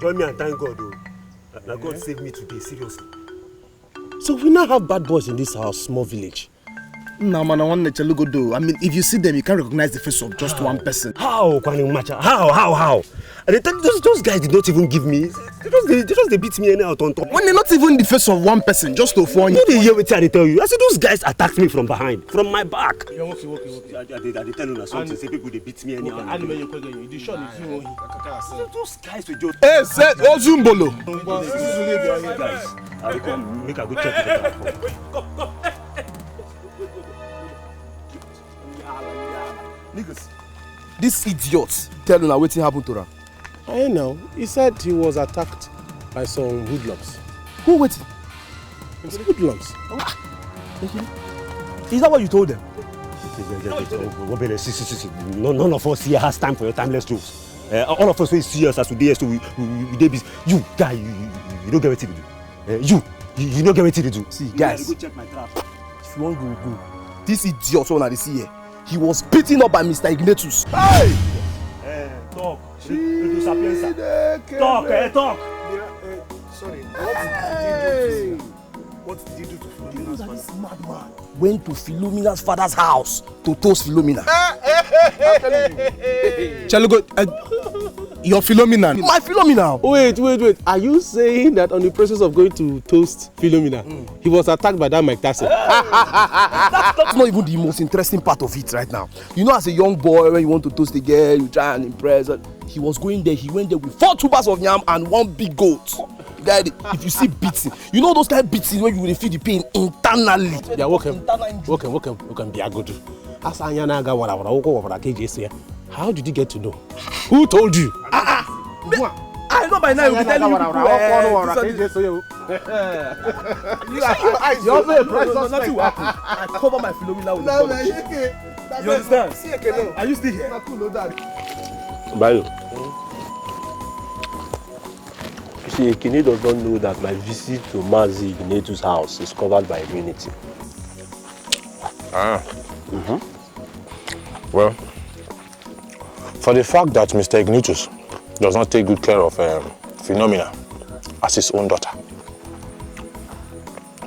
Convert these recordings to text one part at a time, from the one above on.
Join me and thank God, though. Now God saved me today, seriously. So we now have bad boys in this house, small village. No, man, I want to look good though. I mean, if you see them, you can't recognize the face of just one person. How, Kwani Macha? How? And those guys did not even give me. They just beat me anyhow, tonto. When they're not even the face of one person, just to phone you. You didn't hear what I tell you. I said those guys attacked me from behind, from my back. Yeah, okay. I tell you something. Say people they beat me anyhow. Those guys were just. Hey, say Ozumbolo. Guys, I come make a good check with Come. Niggas, this idiot tell you now what happened to her. I know. He said he was attacked by some hoodlums. Who waiting? It's hoodlums. Is that what you told them? None of us here has time for your timeless jokes. All of us will see us as we do, so we busy. You guy, you don't get what to do. You don't get what to do. See, guys, go check my trap. If you want to go. This idiot one I see here. He was beaten up by Mr. Ignatius. Hey! Talk. Talk. Sorry. What did you do to Philomena's father? This madman went to Philomena's father's house to toast Philomena. Shall we go? Your Philomena. My Philomena. Wait. Are you saying that on the process of going to toast Philomena, he was attacked by that Mike Tyson? That's not even the most interesting part of it right now. You know, as a young boy, when you want to toast a girl, you try and impress her. He was going there. He went there with 4 tubers of yam and 1 big goat. Guy, if you see beating, you know those kind of beating when you will feel the pain internally. Yeah, welcome. Be a good. How did you get to know? Who told you? I know by now you'll be telling you also a priceless I cover my Philomena with the you understand? Are you still here? Bayo. You see, Ekene does not know that my visit to Mazi Ignatu's house is covered by immunity. Well, for the fact that Mr. Ignatius does not take good care of Philomena as his own daughter,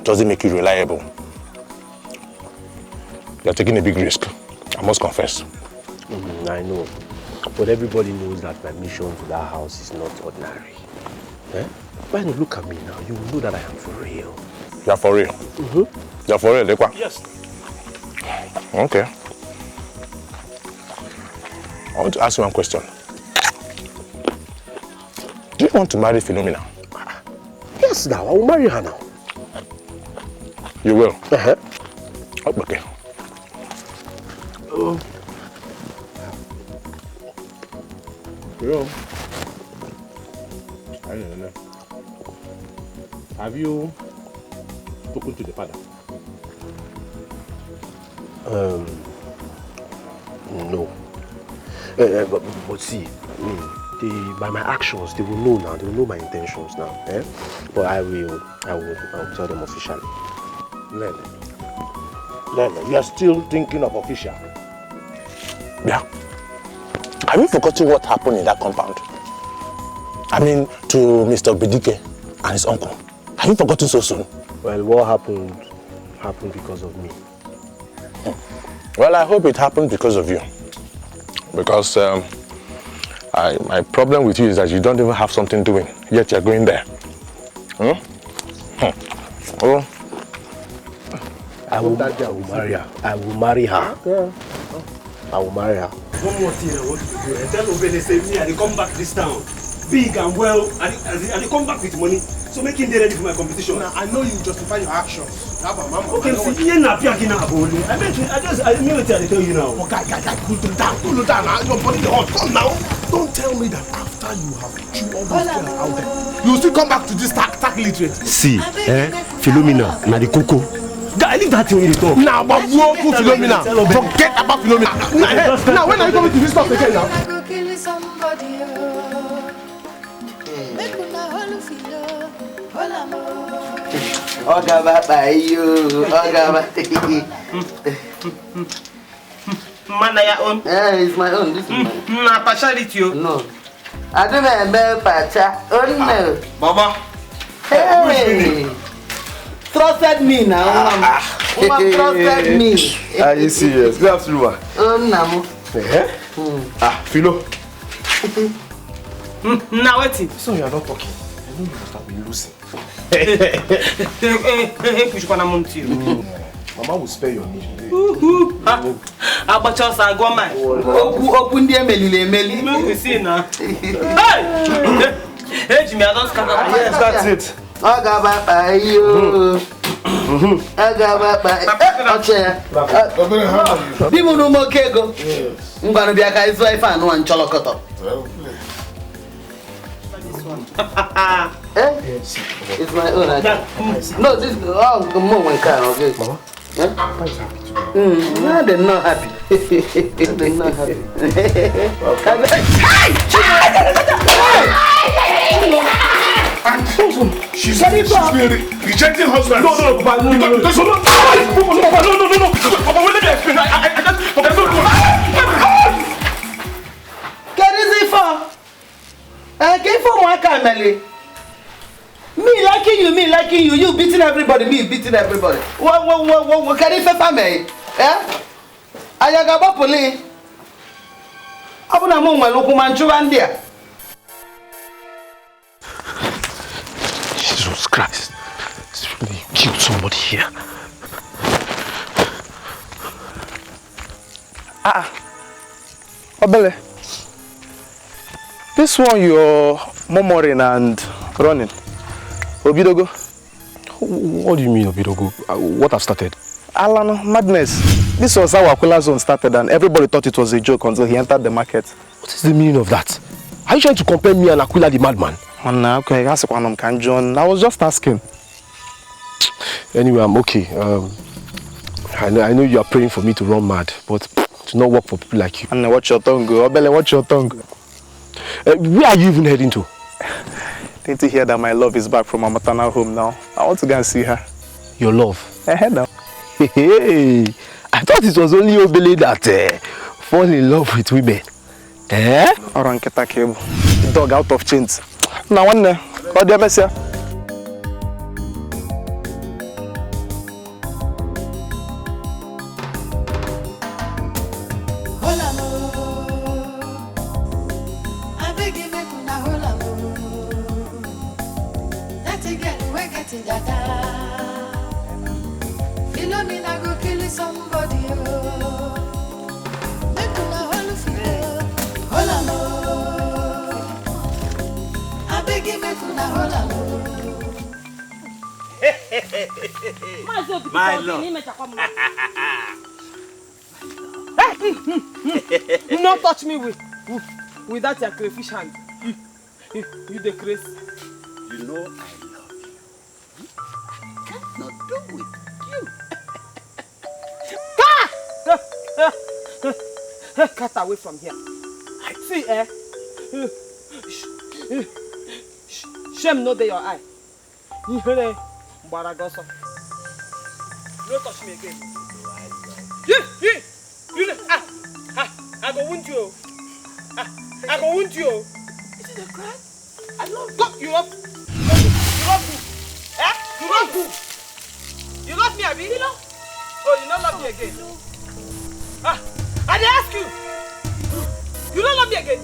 doesn't make you reliable. You're taking a big risk, I must confess. I know, but everybody knows that my mission to that house is not ordinary. When you look at me now, you will know that I am for real. You're for real? You're for real, Dekwa? Yes. Okay. I want to ask you one question. Do you want to marry Philomena? Yes, now. I will marry her now. You will? Okay. I don't know. Have you spoken to the father? No. But see, by my actions, they will know now. They will know my intentions now. But I will tell them officially. Lele, you are still thinking of official? Yeah. Have you forgotten what happened in that compound? I mean, to Mr. Dikeh and his uncle. Have you forgotten so soon? Well, what happened because of me. Well, I hope it happened because of you. Because my problem with you is that you don't even have something doing, yet you're going there. Oh. I will marry her. I will marry her. Yeah. I will marry her. One more thing I want to do. Tell Obele say me and they come back this town. Big and well, and they come back with money. So making them ready for my competition. Now, I know you justify your actions. Okay, see, you're not picking up. I mean, I tell you now. Oh, guy, cool down. Your body is hot. Come now. Don't tell me that after you have chewed all those girls out there, you will still come back to this tack literate. See, Philomena, na the coco. Guy, leave that thing in the talk. Now, but Philomena. Forget about Philomena. Now, when are you coming to this stuff again now? Oga baba you, Man, your own. Yeah, it's my own. This is mine. Partiality. No, I don't know, Pacha. Oh no. Mama. Hey. Trusted me now. Woman trusted me. Are you serious? Good afternoon, ma. Oh no. Philo. Now waiting. So you are not talking. I know you must have been losing. Mama will spare your need. Abacha sa go man. Open the emeli. You see now. Hey! Hey, Jimmy, I don't scan. Yes, that's it. Oga baba you. Oga baba. Oche. Bimu no mo kego. Ngwanu bia ka izo ife anu an cholokoto. Yes. It's my own. No, this the moment car, okay. Mama. No, they're not happy. They're not happy. She's been rejecting husband. No. What is it for? I came for my family. Me liking you, you beating everybody, me beating everybody. What can you say for me? Eh? Ayagaba poli. Abuna mo ma loku manchu andia. Jesus Christ. It's really killed somebody here. Obele, this one you're murmuring and running. Obidogo? What do you mean, Obidogo? What have started? Alano, madness. This was how Aquila Zone started and everybody thought it was a joke until he entered the market. What is the meaning of that? Are you trying to compare me and Aquila the madman? Okay, I was just asking. Anyway, I'm okay. I know you are praying for me to run mad, but to not work for people like you. And watch your tongue, go. Obele, watch your tongue. Where are you even heading to? Didn't you hear that my love is back from her maternal home now? I want to go and see her. Your love? Now. Hey, I thought it was only Obele that fall in love with women. Eh? Oranketa cable. Dog out of chains. Now one there. What do you miss here? My love. Not touch me with that your crayfish hand. You the craze. You know I love you. Cannot do with you. Cut away from here. See, shame no dey your eye. Baragoso. Don't touch me again. You I go wound you. I go wound you. Is it a cry? I love you. You love who? You love who? You love me, Abi? You love? Oh, you don't love me again. I dey ask you. You don't love me again.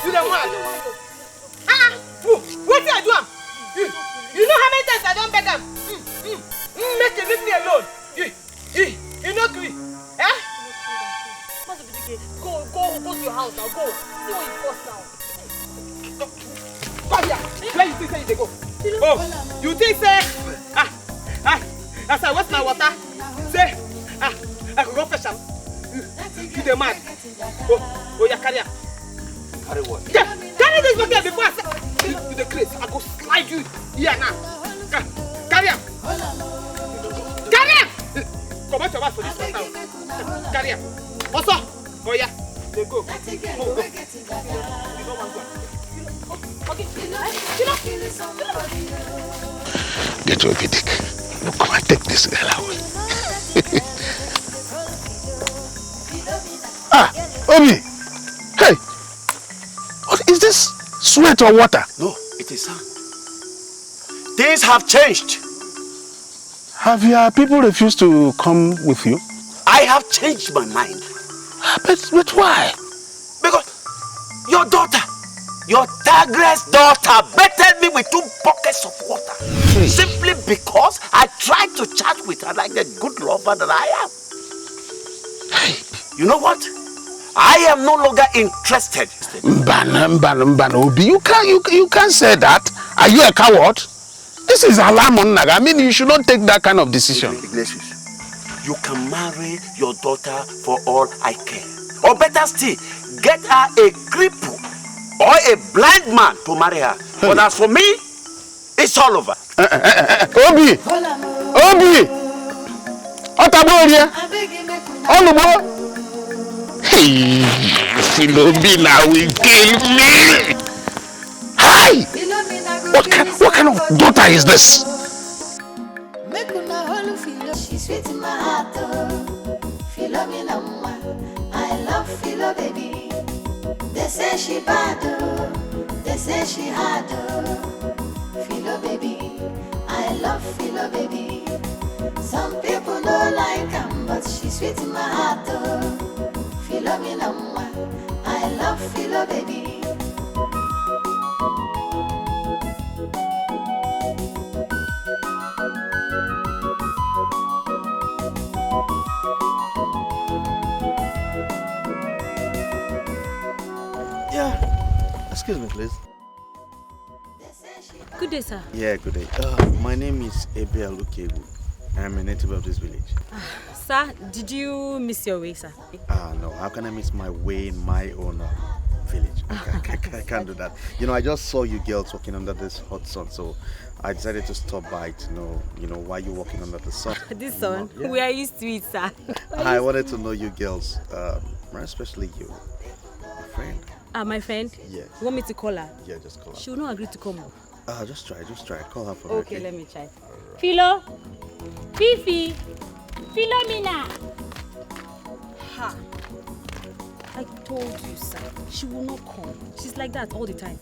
You don't want. What did I do? You know how many times I don't beg him? Make him leave me alone. You know agree? Eh? Go to your house now. Go. See what you force now. Come here. Where you think say you go? Oh, you think say? I said, what's my water? Say, I could go fetch him. You the mad? Oh, yeah, carry him. Carry what? Yeah, carry this bucket before I say. You the craze. I go slide you here now. Carry him. Carry him. Come out your mouth for this one now. Carry him. Also, oh yeah, they go. Move, go. You don't want to. Okay. Get your Dikeh. No, come and take this girl away. Obi! Hey! What is this? Sweat or water? No, it is sand. Things have changed. Have your people refused to come with you? I have changed my mind. But why? Because your daughter, your tigress daughter, bettered me with 2 buckets of water. Hey. Simply because I tried to chat with her like the good lover that I am. Hey. You know what? I am no longer interested. Mbana, Obi, you can't say that. Are you a coward? This is alarm on Naga. I mean, you should not take that kind of decision. Ignatius, you can marry your daughter for all I care. Or better still, get her a cripple or a blind man to marry her. Hey. But as for me, it's all over. Obi! Otaboria! Olubo! Hey! Philomena will kill me! Hi! What kind of daughter is this? She's sweet in my heart, Philomena, I love Philo, baby. They say she bad, they say she hard, Philo, baby. I love Philo, baby. Some people don't like her, but she's sweet in my heart, Philomena, I love Philo, baby. Excuse me, please. Good day, sir. Yeah, good day. My name is Ebel Lukebu. I'm a native of this village. Sir, did you miss your way, sir? No. How can I miss my way in my own village? I can't do that. You know, I just saw you girls walking under this hot sun, so I decided to stop by to know, why you're walking under the sun. This sun? Yeah. We are used to it, sir. I wanted to know you girls, especially you, my friend. My friend? Yeah. You want me to call her? Yeah, just call her. She will not agree to come. Just try. Call her for me. Okay, let me try. Philo? Fifi? Philomena? Ha! I told you, sir. She will not come. She's like that all the time.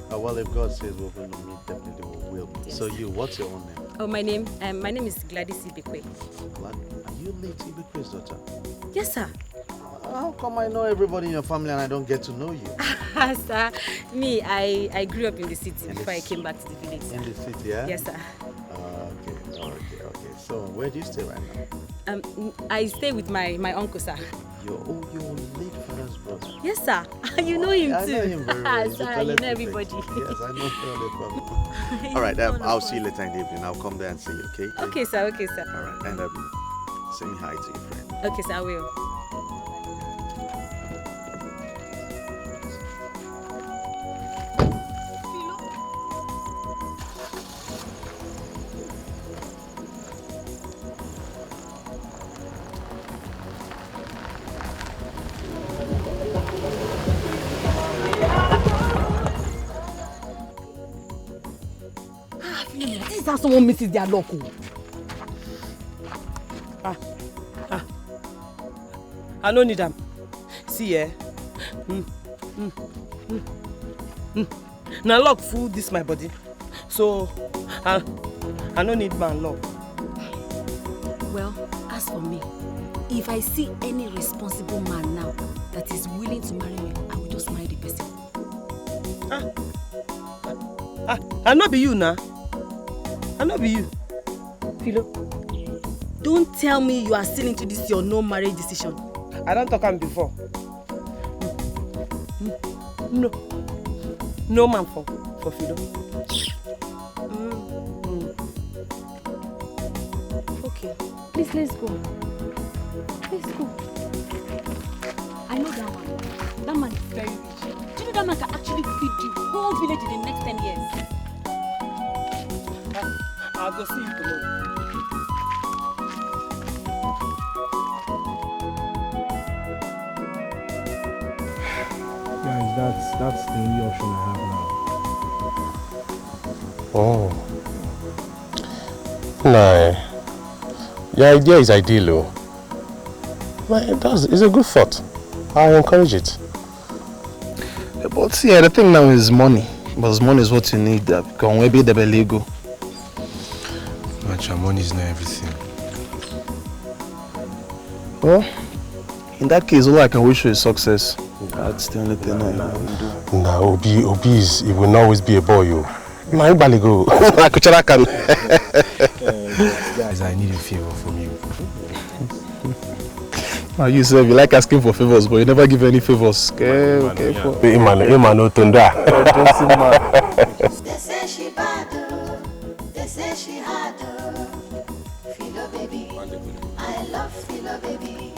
Well, if God says we're going to meet, definitely we will. Yes. So what's your own name? Oh, my name is Gladys Ibekwe. Are you late Ibekwe's daughter? Yes, sir. How come I know everybody in your family and I don't get to know you? Sir, me, I grew up in the city before I came back to the village. In the city, yeah? Yes, sir. Okay. So, where do you stay right now? I stay with my uncle, sir. Your late father's brother? Yes, sir. You know him too. I know him very well. Sir, you know everybody. Yes, I know no problem. All right, I'll see you later in the evening. I'll come there and see you, okay? Okay, sir. All right, and say me hi to your friend. Okay, sir, I will. This is how someone misses their luck. I don't need them. See, now luck full this my body. So, I don't need man luck. Well, as for me, if I see any responsible man now that is willing to marry me, I will just marry the person. I not be you now. I not be you. Philo, don't tell me you are still into this your no marriage decision. I don't talk him before. No man for Philo. Okay, please let's go. Let's go. I know that man. That man is very rich. Do you know that man can actually feed the whole village in the next 10 years? I'll go see you tomorrow. Guys, that's the only option I have now. Oh. No. Your idea is ideal, though. It's a good thought. I encourage it. But see, the thing now is money. Because money is what you need. Because maybe the belly go. Money is not everything. Well, in that case, all I can wish you is success. That's the only thing I can do. Nah, Obi he will not always be a boy, yo. Nah, you bali go. Guys, I need a favor from you. You say you like asking for favors, but you never give any favors. Okay. Imano tunda. They say she bad, they say she hard. Philo baby, I love Philo baby.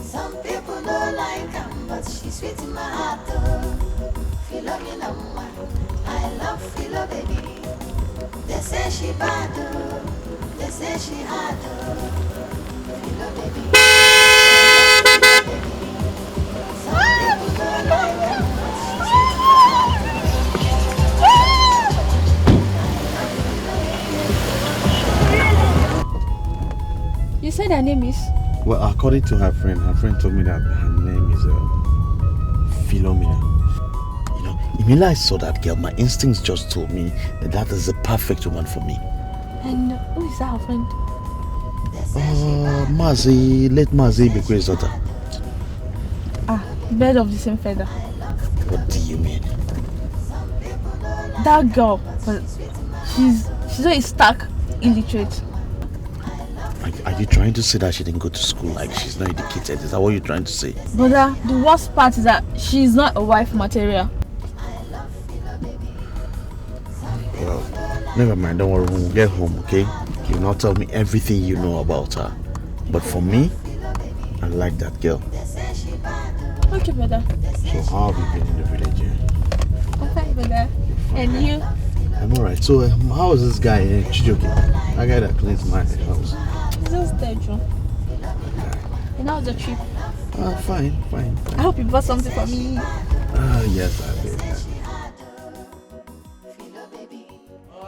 Some people don't like her, but she's sweet in my heart. Philo me number, I love Philo baby. They say she bad, they say she hard. Philo baby. You said her name is? Well, according to her friend told me that her name is Philomena. You know, immediately I saw that girl, my instincts just told me that is the perfect woman for me. And who is her friend? Let Mazi be Grace's daughter. Bird of the same feather. What do you mean? That girl, she's very stark illiterate. Are you trying to say that she didn't go to school, like she's not educated? Is that what you're trying to say? But the worst part is that she's not a wife material. Well, never mind, don't worry, when we get home, okay? You'll now tell me everything you know about her. But for me, I like that girl. Okay, brother. So how have you been in the village here? I'm fine, brother. And you? I'm alright. So how is this guy, Chijoke? That guy that cleans my house. He's just dead, John. And how was your trip? Fine. I hope you bought something for me. Yes, I did.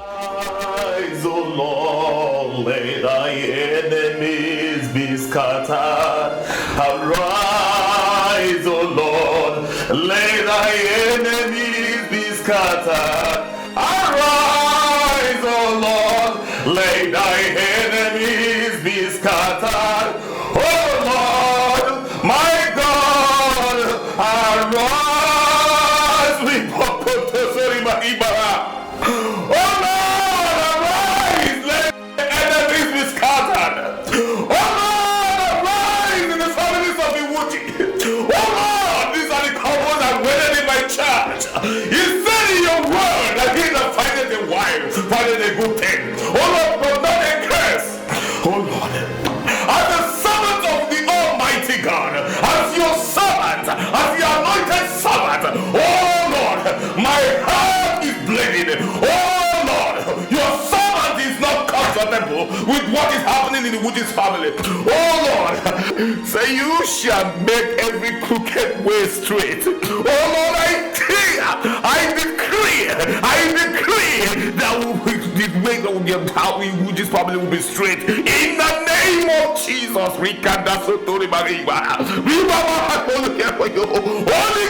Arise, O Lord, let thy enemies be scattered. Arise, O Lord, let thy enemies be scattered. Arise, O Lord, let thy enemies be scattered. Oh Lord, my God, arise. We pop to sorry, Mahibara. Oh Lord, arise, let the enemies be scattered. Oh Lord, arise in the families of the Wuti. Oh Lord, these are the couples that waited in my church. You said in your word that he that findeth a wife, findeth a good thing. Oh Lord, but not a curse. Oh Lord, as the servant of the Almighty God, as your servant, as the anointed servant, oh Lord, my heart is bleeding. Oh Lord, your servant is not comfortable with what is happening in the Woody's family. Oh Lord, say you shall make every crooked way straight. Oh Lord, I decree that the way that Woody's family will be straight. In the name of Jesus, Holy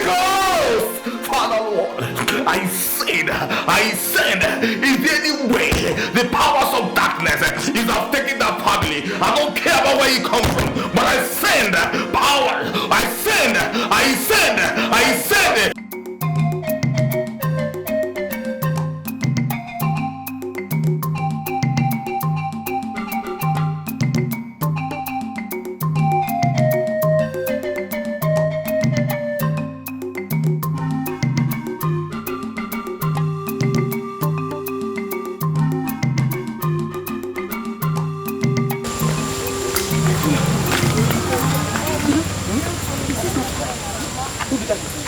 Ghost, Father Lord, I send, is there any way the powers of darkness is of taking that family? I don't care about where you come from, but I send power, I send.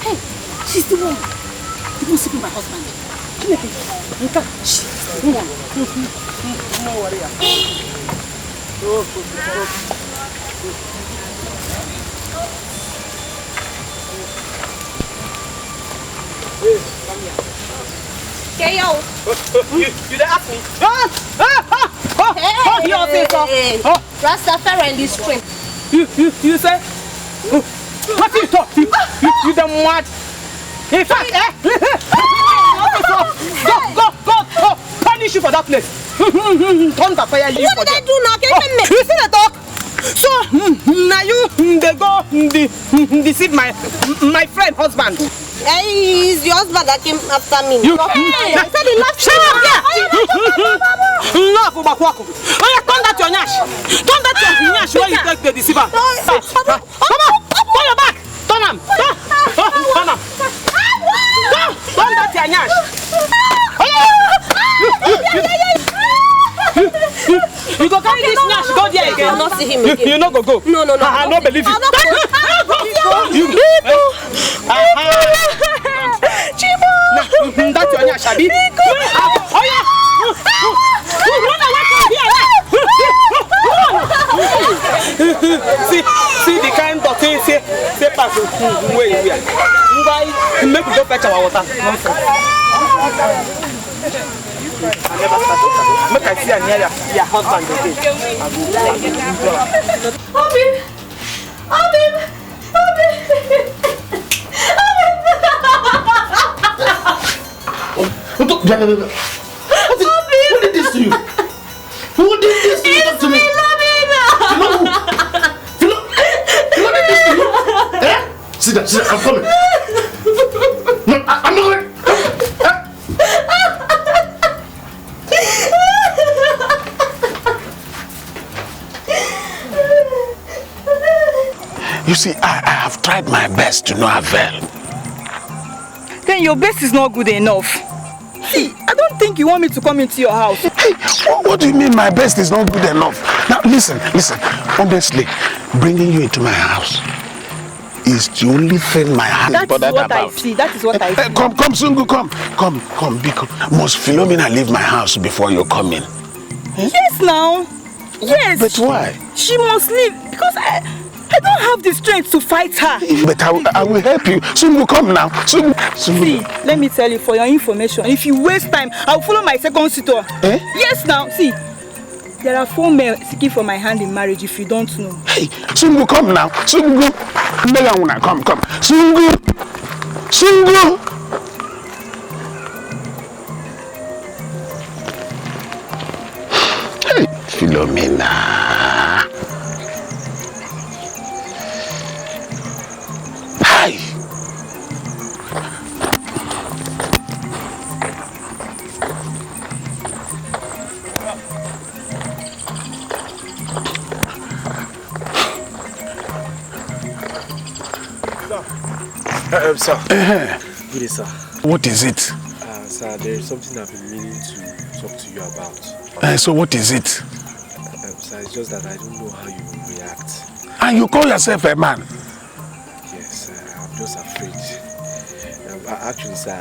Hey, she's the one. The one sleeping with my husband. Come here, baby. Come. Shh. No worry. Get yo. You didn't ask me. Hey, Rastafari in this street. You say? What you talk? You done what? In fact, go, punish you for that place. Turn the fire you. What did I do now? Can you see the talk? So, now you they go deceive my friend husband. Hey, it's your husband that came after me. You, I said he left. Shut up, no, Kubakuaku. Turn that your nyash. Turn that your nyash where you take the deceiver. Come on, turn your back. Turn him. Turn him. Turn that your nyash. You go carry this nyash, go there again. I will not see him again. You no go. No. I don't believe you. Chibo! That's your nyash, Abi. Oh yeah! Run away from here! See the kind of thing say pass where we are. Make we go fetch our water. I never started. Make I see a near your husband again. Who did this to you? Who did this to you? Talk to me. Who did this to you? Eh? Sit down, I'm coming. No, I'm not going. You see, I have tried my best to no avail. Then your best is not good enough. See, I don't think you want me to come into your house. Hey, what do you mean my best is not good enough? Now listen. Honestly, bringing you into my house is the only thing my heart is bothered about. That is what I see. Come, Sungu, come, because must Philomena leave my house before you come in? Yes, now. Yes. But why? She must leave because I don't have the strength to fight her. But I will help you. Sungu, come now. Sungu. See, let me tell you for your information. If you waste time, I'll follow my second suitor. Eh? Yes, now. See, there are 4 men seeking for my hand in marriage if you don't know. Hey, Sungu, come now. Sungu. Come. Sungu. Hey, Philomena. Hi. Sir. Good day, sir. What is it? Sir, there is something I've been meaning to talk to you about. So what is it? Sir, it's just that I don't know how you will react. And you call yourself a man? Yes, I'm just afraid. Actually, sir,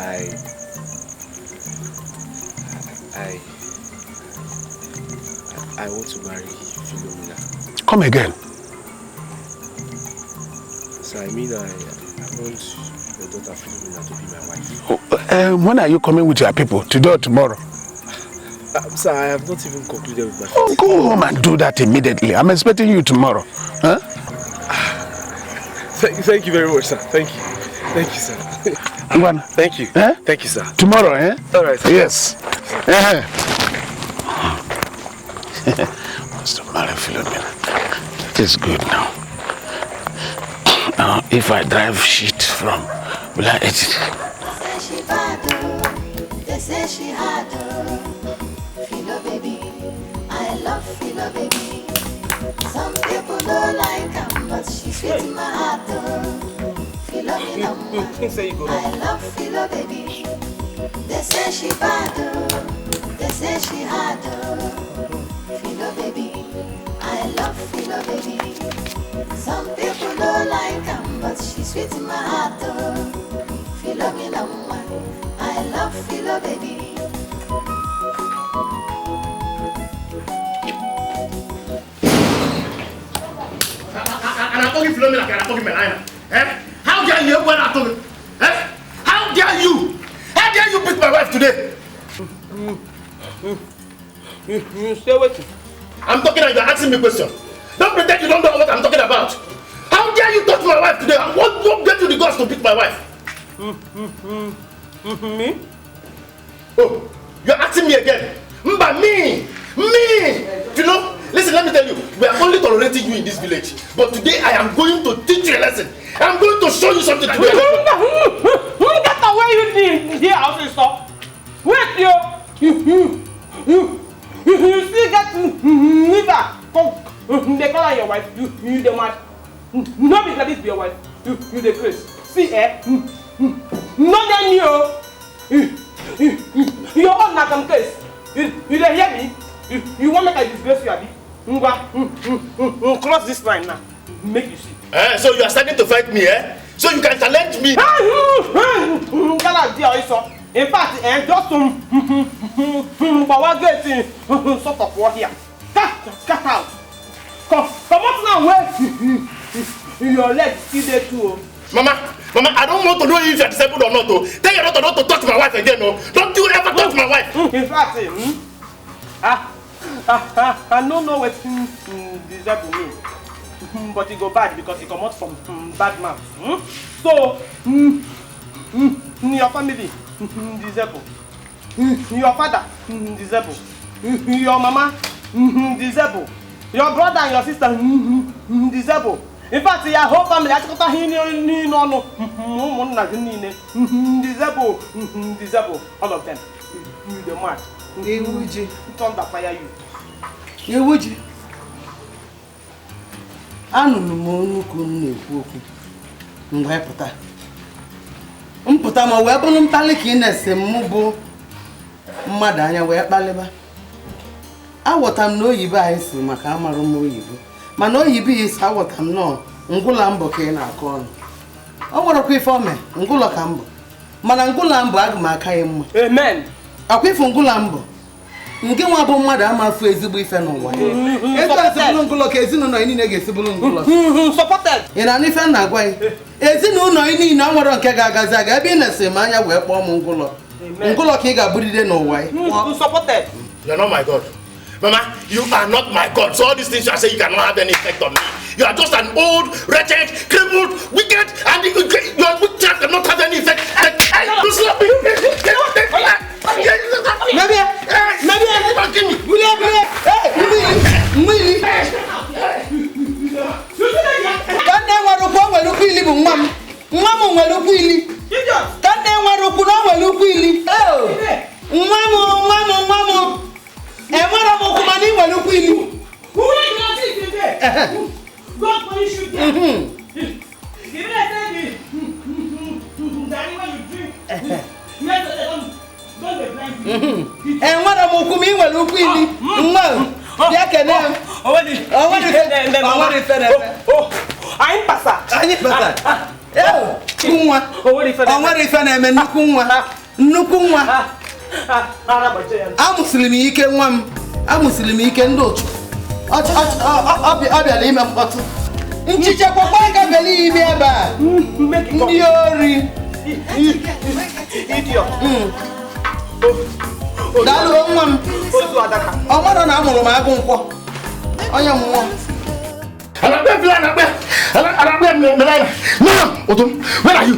I want to marry Philomena. Come again. So I mean, I want your daughter Philomena to be my wife. When are you coming with your people? Today or tomorrow? Sir, I have not even concluded with my family. Go home and do that immediately. I'm expecting you tomorrow. Huh? Thank you very much, sir. Thank you, sir. Thank you. Eh? Thank you, sir. Tomorrow, eh? All right, sir. Yes. Must have married Philomena. It is good now. Now, if I drive shit from, will I eat it? They say she had Philo baby. I love Philo baby. Some people don't like her, but she fits my heart. Philomena, I love Philo baby. They say she bad. They say she had Philo baby. I love Philo baby. Some people don't like her, but she's sweet in my heart. Philomena, I love Philo baby. And I'm talking Philomena, and I'm talking Melina. Eh? How dare you when I told me? Eh? How dare you? How dare you beat my wife today? Stay waiting. I'm talking and you're asking me a question. Don't pretend you don't know what I'm talking about. How dare you touch my wife today? And what gave you the guts to beat my wife? Me? Oh, you're asking me again? Mba, me! You know, listen, let me tell you, we are only tolerating you in this village. But today I am going to teach you a lesson. I'm going to show you something that you Get away with me here, also stop. Wait, you still get liver. They call her your wife. You the mad. No be like this be your wife. You the Chris. See, no than you own not some case. You don't hear me? You want me to disgrace you, Abi? Cross this line now. Make you see. So you are starting to fight me, eh? So you can challenge me. In fact, just some power getting sort of war here. Cut out. Come on now, where your legs still there too. Mama, I don't want to know if you're disabled or not. Tell your daughter not to touch my wife again. No. Don't you ever touch my wife. In fact, I don't know what disabled means. But it go bad because it come out from bad mouth. So, your family disabled. Your father disabled. Your mama disabled. Your brother and your sister disabled. In fact, your whole family disabled. All of them. You the mad. Thunder fire you. Anụrụ m nnukwu na-ekwu okwu mgbe mpụta ma wee bụrụ mkpali ka ị na-ese m bụ mmadụ anya wee kpalịba. Aghọta m na oyibo anyị si maka amarụ m oyibo mana oyibo isi aghọta m nọ ngwụla mbọ ka ị na-akọ ọnụ. Ọ nwerekwa ife ome ngwụlọ ka mbọ mana ngwụla mbọ aga m aka ya mma. Amen. Akwa ife ngwụla mbọ nke nwa bụ mmadụ amafu ezigbo ife n'ụwa ya. Ego esibụlụ ngụlọ ka ezinụlọ niile ga-esibụlụ ngụlọ. Ị na-anụ ife na-agwa ya ezinụlọ niile ọ nwere nke ga-agazi aga ebe ị na-ese m anya wee kpọọ m ngụlọ ka ị ga-abụrịde n'ụwa ya. You are not my God. Mama, you are not my God. So all these things you are saying you cannot have any effect on me. You are just an old, wretched, crippled, wicked, and your witchcraft cannot have any effect. You slap me. God punish you there. Even I said that when you drink, don't be blind. And what am I coming when you feel it? I'm pasa. Where are you?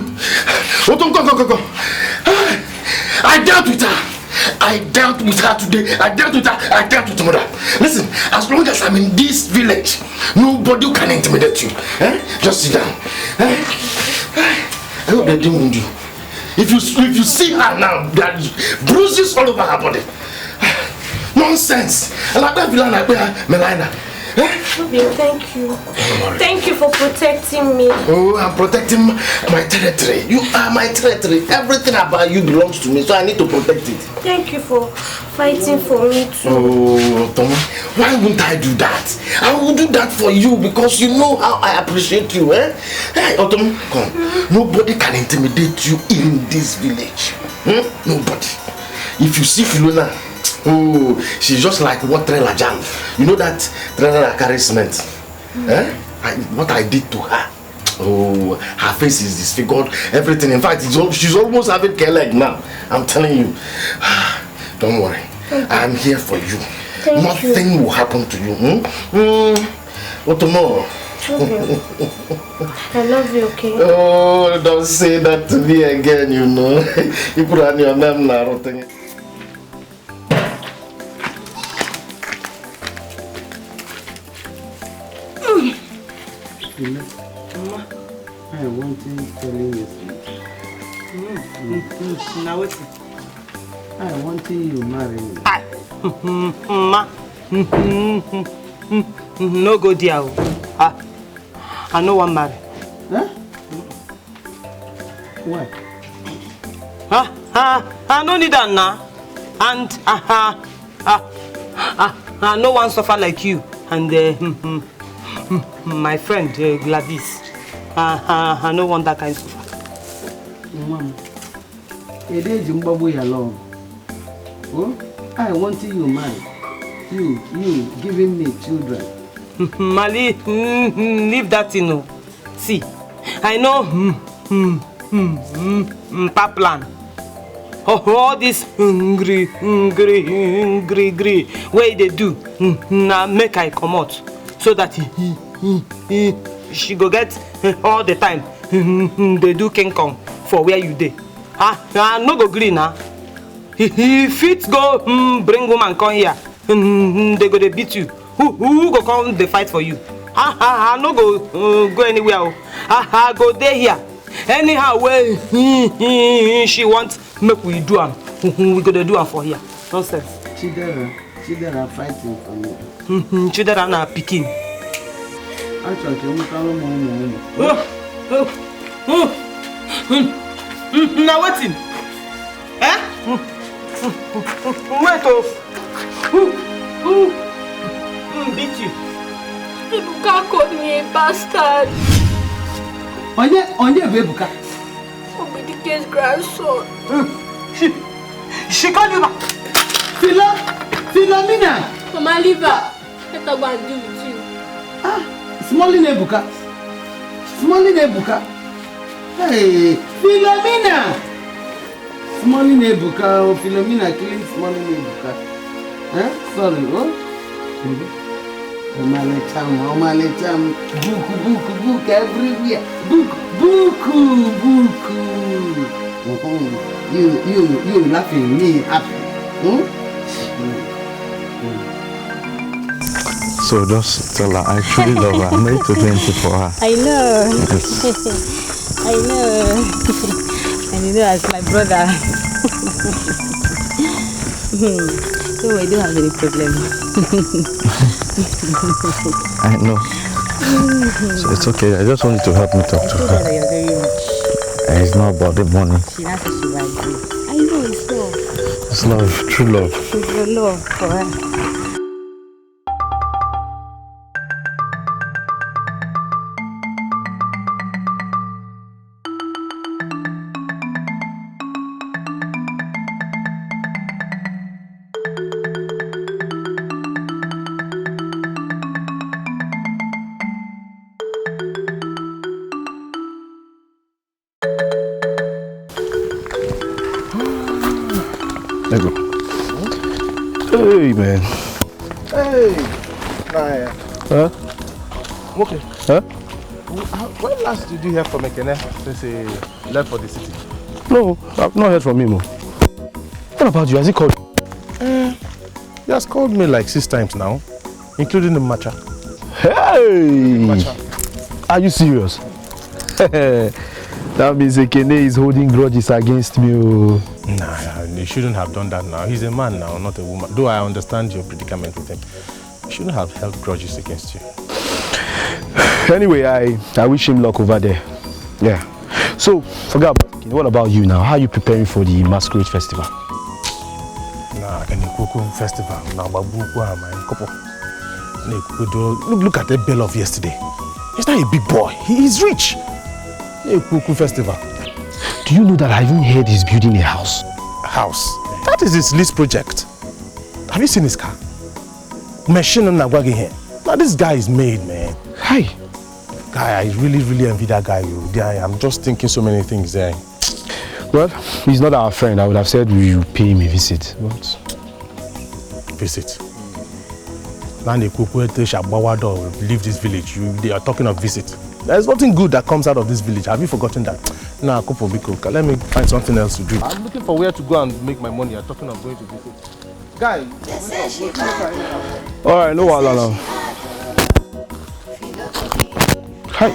Otum, go. I dealt with her. I dealt with her today. I dealt with tomorrow. Listen, as long as I'm in this village, nobody can intimidate you. Just sit down. I hope they didn't wound you. If you see her now, there are bruises all over her body. Nonsense. Thank you. Thank you for protecting me. Oh, I'm protecting my territory. You are my territory. Everything about you belongs to me, so I need to protect it. Thank you for fighting for me too. Oh, Tommy, why wouldn't I do that? I will do that for you because you know how I appreciate you, eh? Hey, Tom, come. Nobody can intimidate you in this village. Nobody. If you see Filona, oh, she's just like what trailer jam. You know that trailer carries cement? What I did to her. Oh, her face is disfigured. Everything. In fact, she's almost having care leg now. I'm telling you. Don't worry. I'm here for you. Nothing will happen to you. What tomorrow? I love you, okay? Oh, don't say that to me again, you know. You put on your name now. I want to tell you Now what's I want you marry me. Ma. No go there. I no one marry. Huh? Why? I no need that now. And I no one suffer like you. And my friend Gladys. I no want that kind of suffer. Mama, it is Zimbabwe alone. Oh, I want you marry. You giving me children. Mali, leave that in. No. See, I know plan. All this hungry, way they do. Now make I come out so that she go get all the time. They do King Kong for where you dey. No go green now. If it go bring woman come here, they go they beat you. Who go come they fight for you? No go anywhere. Go there here. Anyhow way she want make we do am. We go to do am for here. Nonsense. Chidera fighting for me. Chidera na pikin. Now waiting. Wait who beat you? Ebuka called me a bastard. Onye Ebuka? Dike's grandson. She called you back. Philomena. Mama, leave her. Let her go and deal with you. Smalling Ebuka. Hey, Philomena. Smalling Ebuka or Philomena killing Smalling Ebuka. Sorry, oh? Omaletam, book everywhere. Book. You laughing, me happy. So just tell her I truly love her. I'm ready to do anything for her. I know. Yes. I know. And you know, as my brother. So I don't have any problem. I know. So it's okay. I just wanted to help me talk to her. You're very rich. It's not about the money. She has to survive you. I know it's love. It's love, true love. It's your love for her. Let's go. Hey, man. Hey, Naya. Huh? Okay. Huh? When last did you hear from Ekene since he left for the city? No, I've not heard from him. What about you? Has he called you? He has called me like 6 times now, including the matcha. Hey! Matcha. Are you serious? That means Ekene is holding grudges against me. Nah, he shouldn't have done that now. He's a man now, not a woman. Though I understand your predicament with him. He shouldn't have held grudges against you. Anyway, I wish him luck over there. Yeah. So, forget about Ekene. What about you now? How are you preparing for the Masquerade Festival? Nah, Kenikuku Festival. Look at the bell of yesterday. He's not a big boy. He is rich. Kuku Festival. Do you know that I even heard he's building a house? House? That is his lease project. Have you seen his car? Machine and Nagwagi here. Now this guy is made, man. Hi. Guy, I really envy that guy. I'm just thinking so many things there. Well, he's not our friend. I would have said we should pay him a visit. But... Visit? leave this village. They are talking of visit. There's nothing good that comes out of this village. Have you forgotten that? Nah, Biko, let me find something else to do. I'm looking for where to go and make my money. You're talking of going to visit. Guy, all right, no wahala. Hi.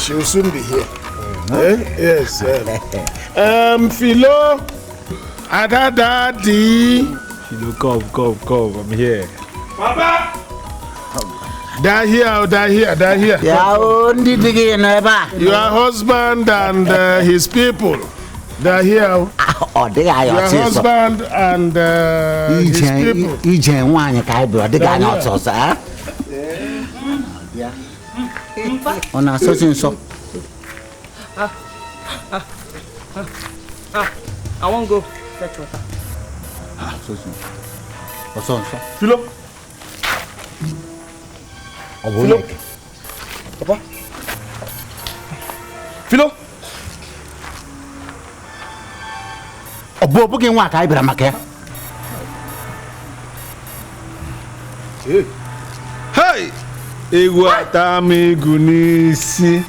She will soon be here. Yes. Philo, Daddy. Philo, come. I'm here. Papa. They're here. Your husband and his people. They're here. Your husband and his people. On a certain so. I won't go fetch water. So. Philo. Philo. Papa. Philo. Obo bugin wa kai bra make. Hey. Iguatami Gunisi.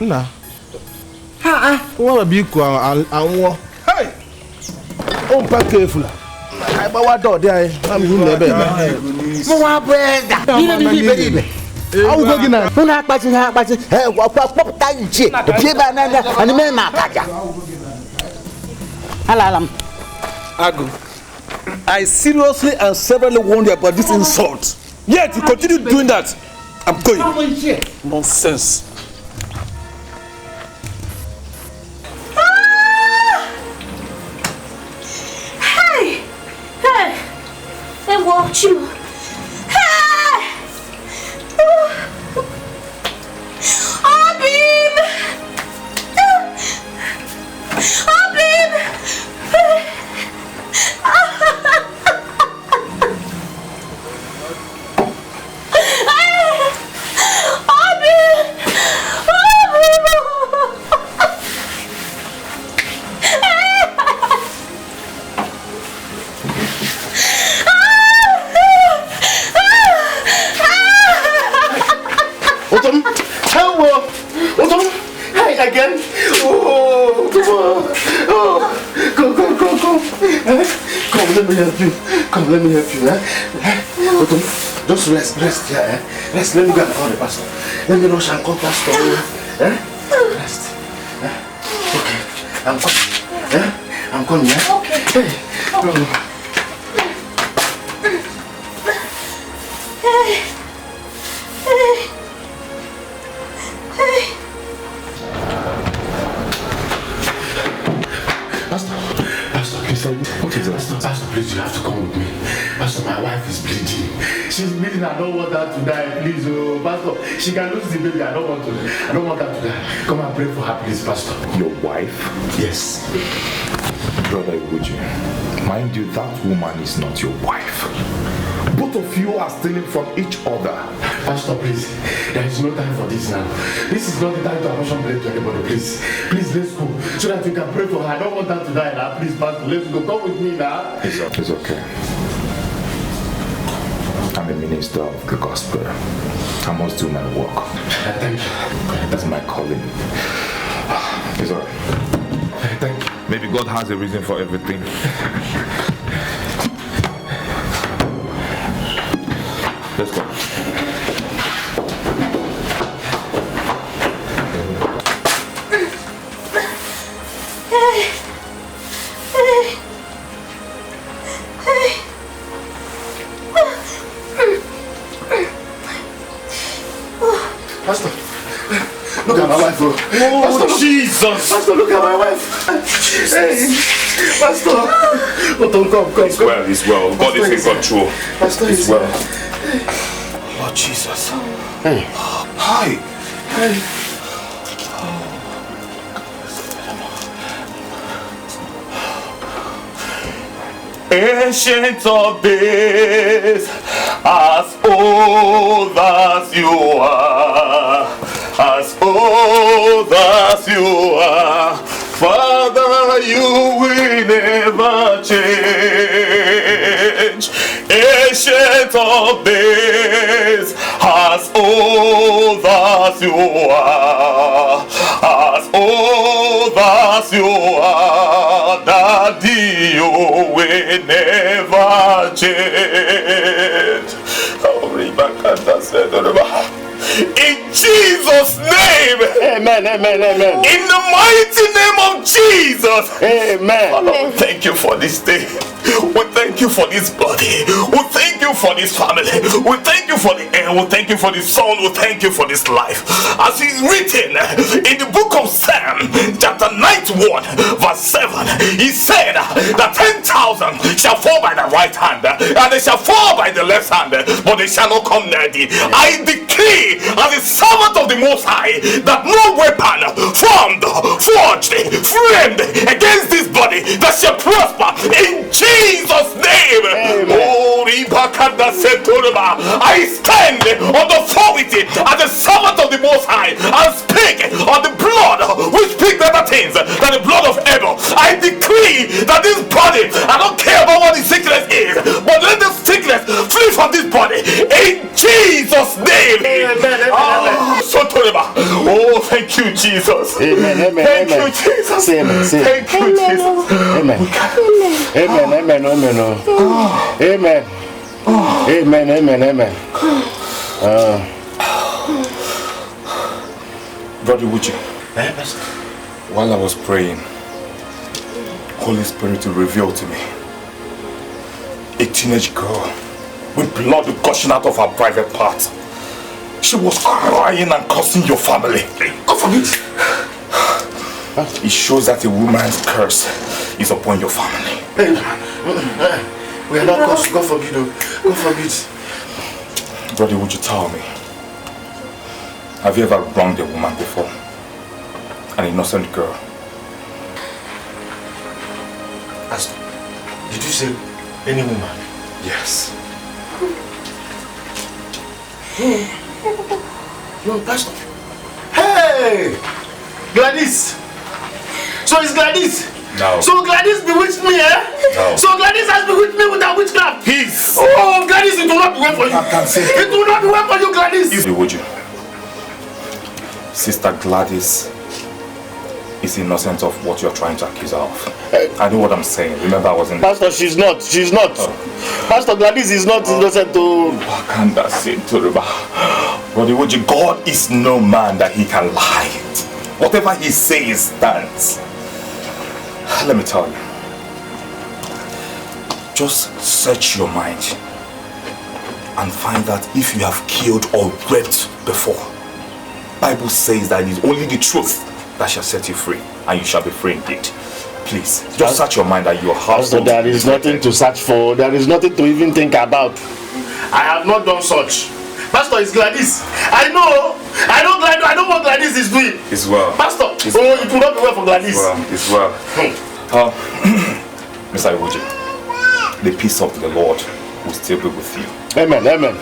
Nah. What a big one. Hey. Oh, pack careful. I bought door there. I'm good. Mo bread. I will go get Una patching. Hey, what pop time chip. The piba and the men makaja. Alalam. Agu. I seriously and severally warned you about this insult. Yet you continue doing that. I'm going. Nonsense. Hey, watch you. Hey, Abim. Again? Oh, go. Come, let me help you. Just rest here. Rest, let me go and call the pastor. Let me rush and call pastor. Rest. Okay, I'm coming. Okay. Hey. Pastor, please, you have to come with me. Pastor, my wife is bleeding. She's bleeding. I don't want her to die. Please, Pastor. She can lose the baby. I don't want her to die. Come and pray for her, please, Pastor. Your wife? Yes. Brother Iwoji, mind you, that woman is not your wife. both of you are stealing from each other. Pastor, please, there is no time for this now. This is not the time to apportion blame to anybody, please. Please, let's go, so that we can pray for her. I don't want her to die now. Please, Pastor, let's go. Come with me now. It's okay. I'm a minister of the gospel. I must do my work. Thank you. That's my calling. It's alright. Thank you. Maybe God has a reason for everything. Let's go. Pastor, look at my wife. Oh, Pastor, Jesus! Pastor, look at my wife. Hey, Pastor. Oh, don't come. It's well. God is in control. Pastor, it's well. Lord Jesus. Hey. Hi. Hey. Ancient of days, as old as you are, as old as you are, Father, you will never change. Ancient of days, as old as you are, as old as you are, Daddy, you will never change. In Jesus' name. Amen. In the mighty name of Jesus. Amen. Father, we thank you for this day. We thank you for this body. We thank you for this family. We thank you for the air. We thank you for the sun. We thank you for this life. As it's written in the book of Psalm, chapter 91, verse 7, he said that 10,000 shall fall by the right hand, and they shall fall by the left hand, but they shall not come near thee. I decree as a servant of the Most High that no weapon formed, forged, framed against this body that shall prosper in Jesus' name. Oh, I stand on the authority as a servant of the Most High and speak on the blood which speaks better things than the blood of Abel. I decree that this body, I don't care about what the sickness is, but let the sickness flee from this body in Jesus' name. Oh, thank you, Jesus. Amen. Thank you, Jesus. Thank you, Jesus. Amen. Amen. Brother Uche, while I was praying, Holy Spirit revealed to me a teenage girl with blood gushing out of her private parts. She was crying and cursing your family. God forbid. It shows that a woman's curse is upon your family. We are not cursed. God forbid. God forbid. Brother, would you tell me, have you ever wronged a woman before? An innocent girl? Did you say any woman? Yes. No, Pastor. Hey! Gladys! So it's Gladys? No. So Gladys bewitched me, eh? No. So Gladys has bewitched me with that witchcraft? Peace! Oh, Gladys, it will not be well for you. I can't say. It will not be well for you, Gladys. Would you? Sister Gladys is innocent of what you're trying to accuse her of. I know what I'm saying. Remember, I wasn't. Pastor, she's not. Oh. Pastor Gladys is not innocent to. Brother Woji, God is no man that he can lie. Whatever he says stands. Let me tell you. Just search your mind and find that if you have killed or raped before, Bible says that it is only the truth that shall set you free, and you shall be free indeed. Please, just search your mind at your house. Pastor, there is nothing to search for. There is nothing to even think about. I have not done such. Pastor, it's Gladys. I know Gladys. I know what Gladys is doing. It's well. Pastor, it will not be well for Gladys. It's well. Mr. Iwoji, the peace of the Lord will still be with you. Amen. Amen.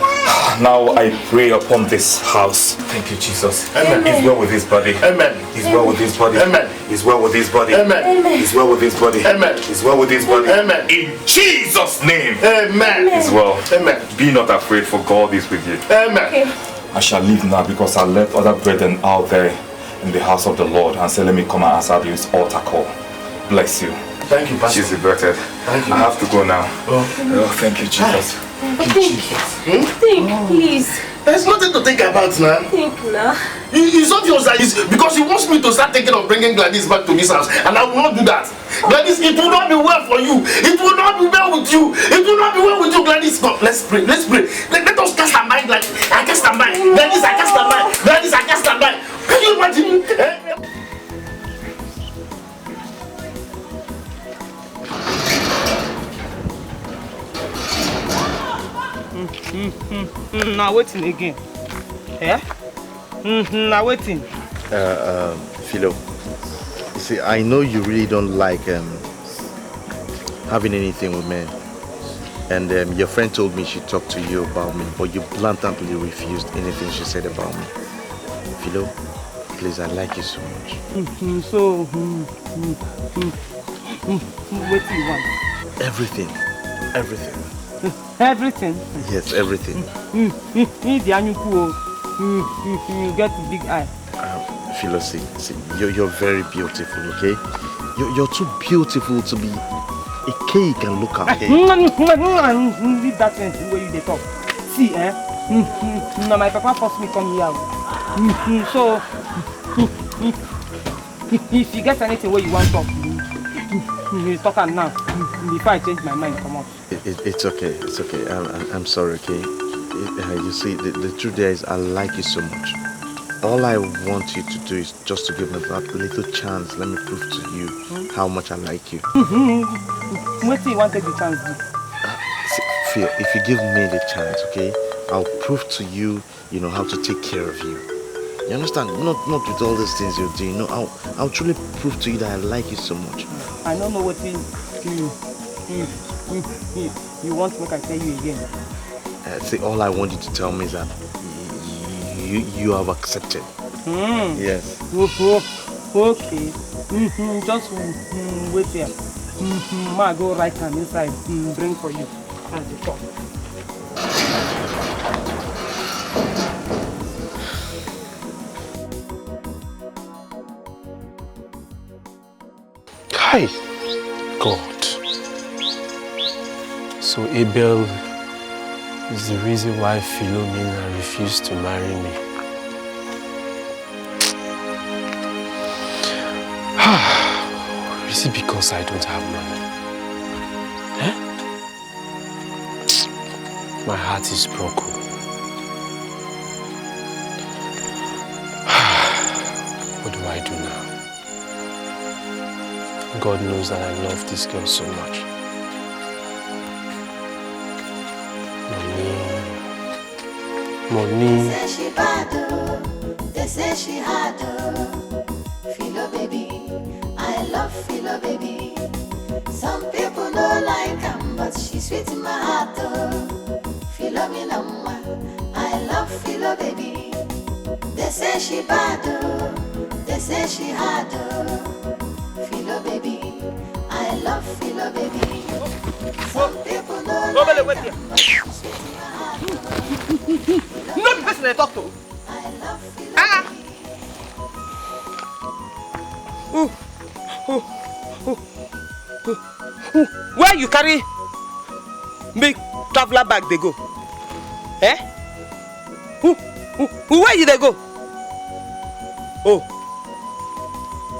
Now I pray upon this house. Thank you, Jesus. Amen. He's well with his body. Amen. He's well with his body. Amen. He's well with his body. Amen. He's well with his body. Amen. He's well with his body. Amen. In Jesus' name. Amen. He's well. Amen. Be not afraid, for God is with you. Amen. Okay. I shall leave now because I left other brethren out there in the house of the Lord and said, let me come and answer this altar call. Bless you. Thank you, Pastor. She's diverted. Thank you. I have to go now. Oh, thank you, Jesus. Think, please. There's nothing to think about now. Think now. It's obvious that because he wants me to start thinking of bringing Gladys back to this house, and I will not do that. Gladys, it will not be well for you. It will not be well with you. It will not be well with you, Gladys. God, let's pray. Let's pray. Let us cast our mind like I cast our mind. Gladys, I cast our mind. Gladys, I cast our mind. Can you imagine? Now waiting again. Yeah? Now waiting. Philo, you see, I know you really don't like having anything with men. And your friend told me she talked to you about me, but you blatantly refused anything she said about me. Philo, please, I like you so much. What do you want? Everything. Everything. Everything? Yes, everything. You get a big eye. Philo, see, you're very beautiful, okay? You're too beautiful to be a cake and look at it. Leave that thing where you talk. See, now my papa forced me come here. So, if you get anything where you want to talk, you talk now. Before I change my mind, come on. It's okay, it's okay. I'm sorry, okay? You see, the truth there is I like you so much. All I want you to do is just to give me that little chance. Let me prove to you how much I like you. What do you want to take the chance to do? Phil, if you give me the chance, okay, I'll prove to you, how to take care of you. You understand? Not with all these things you're doing. No, I'll truly prove to you that I like you so much. I don't know what you want to make I tell you again. See, all I want you to tell me is that you have accepted. Yes. Okay. Just wait there. Ma go right hand inside. Bring for you. As you talk. Hi, God. So Abel is the reason why Philomena refused to marry me. Is it because I don't have money? My heart is broken. What do I do now? God knows that I love this girl so much. Money. They say she bad, they say she hard. Philo baby, I love Philo baby. Some people don't like her, but she's sweet in my heart. Philomena, I love Philo baby. They say she bad, they say she hard. Philo baby, I love Philo baby. Some people don't like her, but she's sweet in my heart. Not the person I talk to. Where you carry big traveler bag they go? Where you they go? Oh,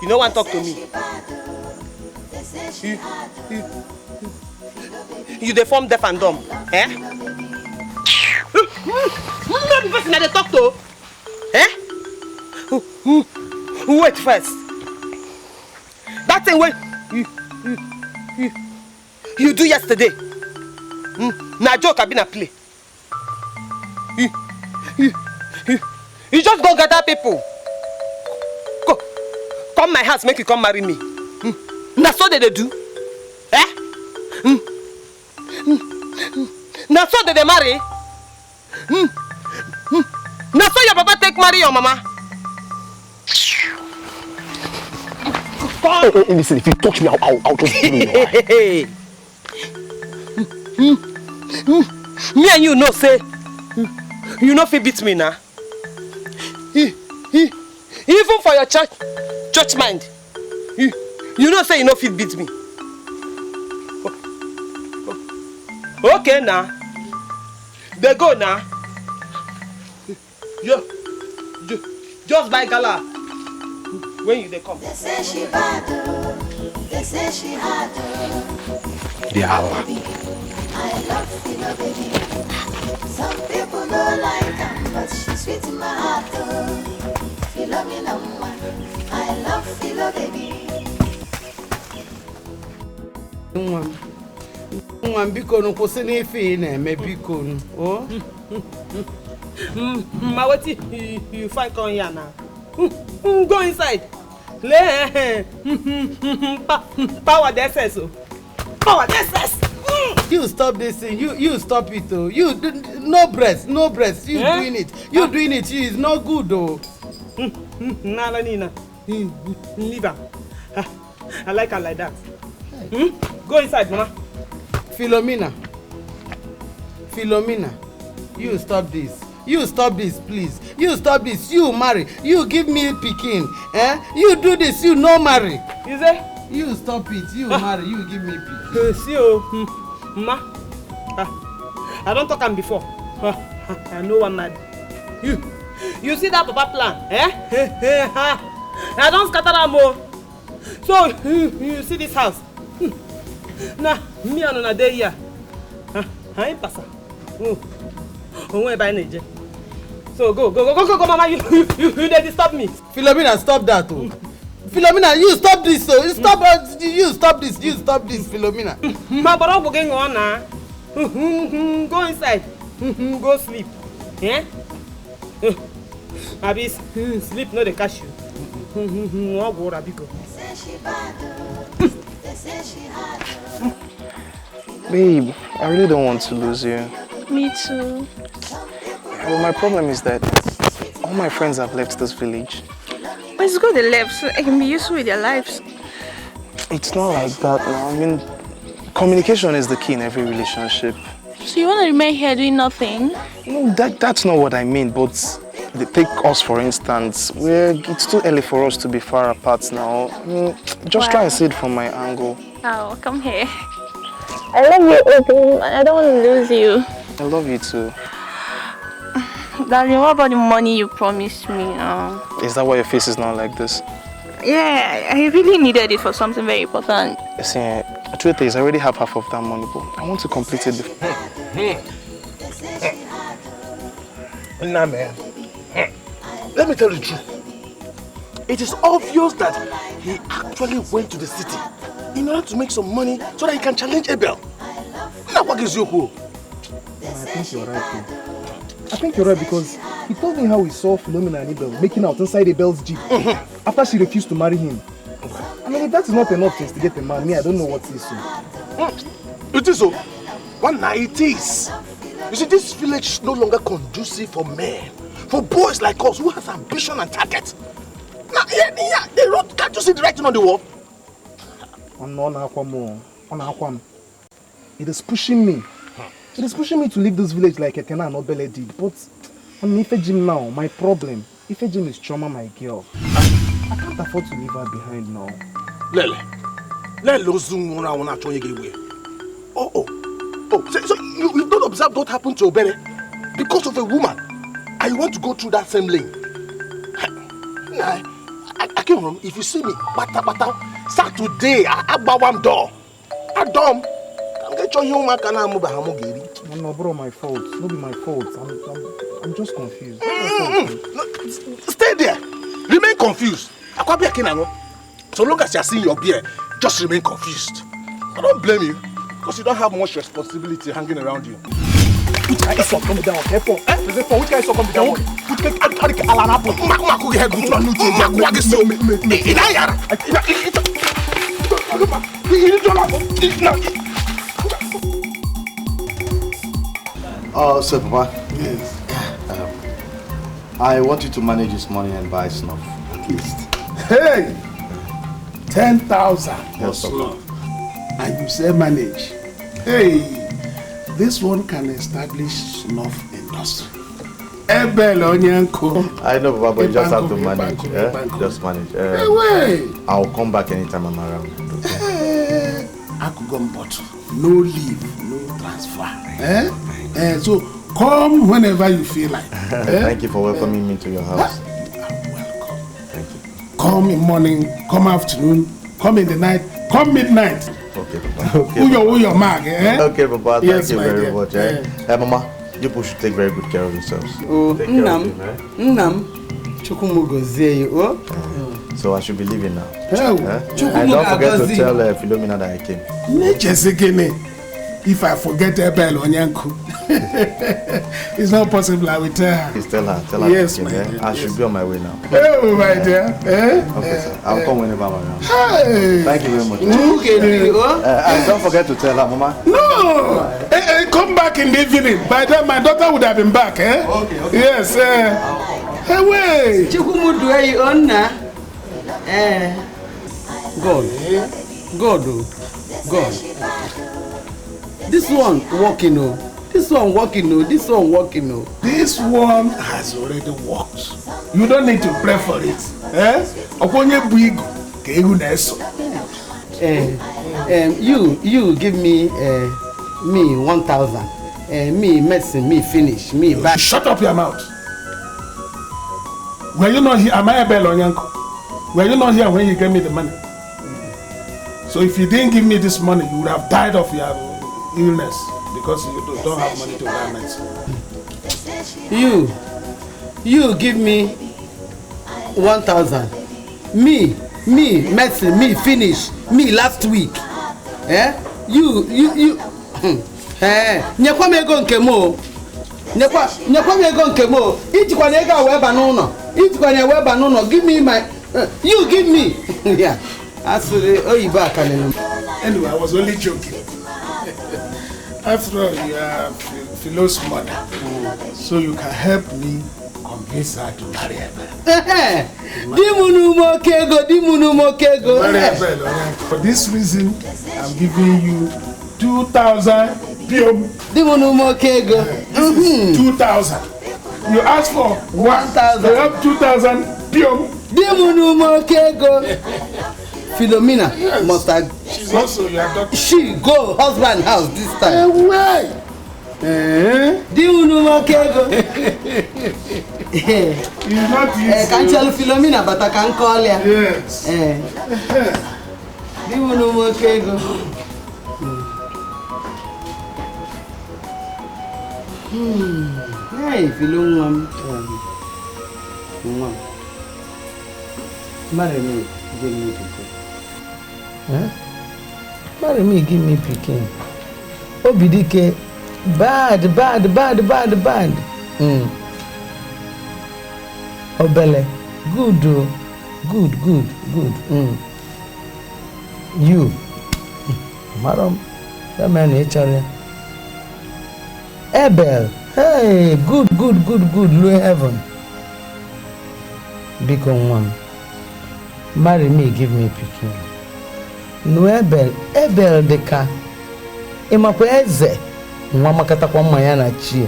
you no want talk to me. You dey form deaf and dumb, Not the person that they talk to, Wait first. That thing when you do yesterday, na joke I been a play. You just go gather people. Go, come my house, make you come marry me. Na so they do, Na so they marry. Now so your papa take marry your mama. Hey, listen, if you touch me, I'll just kill you. Me and you know say you know fit beat me now. Even for your church mind, you know say you know fit beat me. Okay now, they go now. Just buy gala when you they come. They say she bad, they say she hard. The hour. I love Philo baby. Some people don't like her, but she's sweet in my heart. Philo me no one. I love Philo baby. Biko no kwụsị n'ife na-eme biko no. Oh. Ma what you find on here now? Go inside. Power the excess. Power the excess. You stop this thing. You stop it though. You no breast. You doing it. You doing it. It's not good though. Nala Nina. Leave her. I like her like that. Go inside, mama. Philomena, you stop this. You stop this, please. You stop this. You marry. You give me pikin. You do this. You no marry. You say? You stop it. You marry. You give me pikin. See you, ma. I don't talk am before. I know one mad. You see that papa plan? I don't scatter am o. So you see this house? Nah, me and on a day here. I ain't pass. Where by Niger? So go, mama. You they disturb me. Philomena, stop that, oh. Philomena, you stop this, so you stop this, Philomena. My brother going on now. Go inside. Go sleep. Yeah? Abi sleep no they catch you. I'll go Rabiko. Babe, I really don't want to lose you. Me too. Well, my problem is that all my friends have left this village. But it's good they left so I can be useful with their lives. It's not like that now. I mean, communication is the key in every relationship. So you want to remain here doing nothing? No, that's not what I mean, but take us for instance. It's too early for us to be far apart now. I mean, just try and see it from my angle. Oh, come here. I love you, Obi. I don't want to lose you. I love you too. Darling, what about the money you promised me? Is that why your face is not like this? Yeah, I really needed it for something very important. See, the truth is, I already have half of that money, but I want to complete it before. Nah, man. Let me tell you the truth. It is obvious that he actually went to the city in order to make some money so that he can challenge Abel. Now what is your hope? I think you're right, too. I think you're right because he told me how he saw Philomena and Abel making out inside Abel's jeep after she refused to marry him. I mean, if that is not enough to instigate a man, I don't know what is so. It is so. One night it is. You see, this village is no longer conducive for men, for boys like us who has ambition and target. Now, they wrote, can't you see the writing on the wall? It is pushing me. It is pushing me to leave this village like Ekena and Obele did. But I'm Ifejim now. My problem, Ifejim is Choma, my girl. I can't afford to leave her behind now. Lele, so you don't observe what happened to Obele because of a woman, and you want to go through that same lane? Nah, I came home. If you see me, bata, start today. I bawam door. I dumb. No, bro, my fault. It's not be my fault. I'm just confused. Stay there. Remain confused. So long as you're seeing your beer, just remain confused. I don't blame you because you don't have much responsibility hanging around you. Which guy is coming down? Careful. Which guy is coming down? Which guy So, Papa. Yes. I want you to manage this money and buy snuff, at least. Hey! 10,000 Yes, so. And you say manage. Hey! This one can establish snuff industry. Ebel Onyanko. I know, Baba, but you just have to manage. Just manage. I'll come back anytime I'm around. Okay? I could go bottle. No leave, no transfer. So come whenever you feel like. Thank you for welcoming me to your house. Come in morning, come afternoon, come in the night, come midnight. Okay, Papa. Okay, Who your mark, Okay, Papa. Yes, Thank you very dear. much. Hey, Mama, you people should take very good care of yourselves. Oh, Take care of Nnam. him, Nnam. Chukumugozie, oh. So I should be leaving now. Hey, And don't forget to tell Philomena that I came. If I forget Ebel Onyanko, it's not possible. I will tell her. Please tell her. Tell her. Yes, I came, I should be on my way now. Oh, my dear. Okay, sir. I'll come whenever I'm around. Hey. Thank you very much. And don't forget to tell her, Mama. No! Come back in the evening. By then, my daughter would have been back. Okay. Yes. Hey, wait. God. This one working, oh. This one working, oh. This one working, oh. This one has already worked. You don't need to pray for it. You give me 1,000. Me medicine, me finish, me back. Shut up your mouth. Were you not here? Am I a bell on Yanko? Were you not here when you gave me the money? So if you didn't give me this money, you would have died of your illness because you don't have money to buy medicine. You give me 1,000. Me medicine, me finish, me last week. You. Nyekwa mego nkemo. Nyekwa mego nkemo. Ichikwa na ego weba n'ụlọ. Ichikwa na weba n'ụlọ. Give me my you give me. Yeah. Asuri oyibo akanenu. Anyway, I was only joking. After all, you are Philo's mother. So you can help me convince her to marry Ebel. Dimunu mokego. Marry Ebel. For this reason, I'm giving you 2,000 pium. Dimunu mokego. This is 2,000. You asked for 1,000. You have 2,000 pium. Dimunu mokego. Philomena must have. She's also your daughter. She go husband house this time. Why? Dimunu mokego. It's not easy. Can't tell Philomena, but I can call her. Yes. Dimunu mokego. Hey, Philomena. Marry me, give me pikin. Marry me, give me pikin. Obidike, bad. Obele, good. You, madam, that man HR. Ebel, hey, good, low heaven. Big on one. Marry me, give me pikin. No Ebel deka. Imakwe eze. Nwa makata kwa mma ya na chi.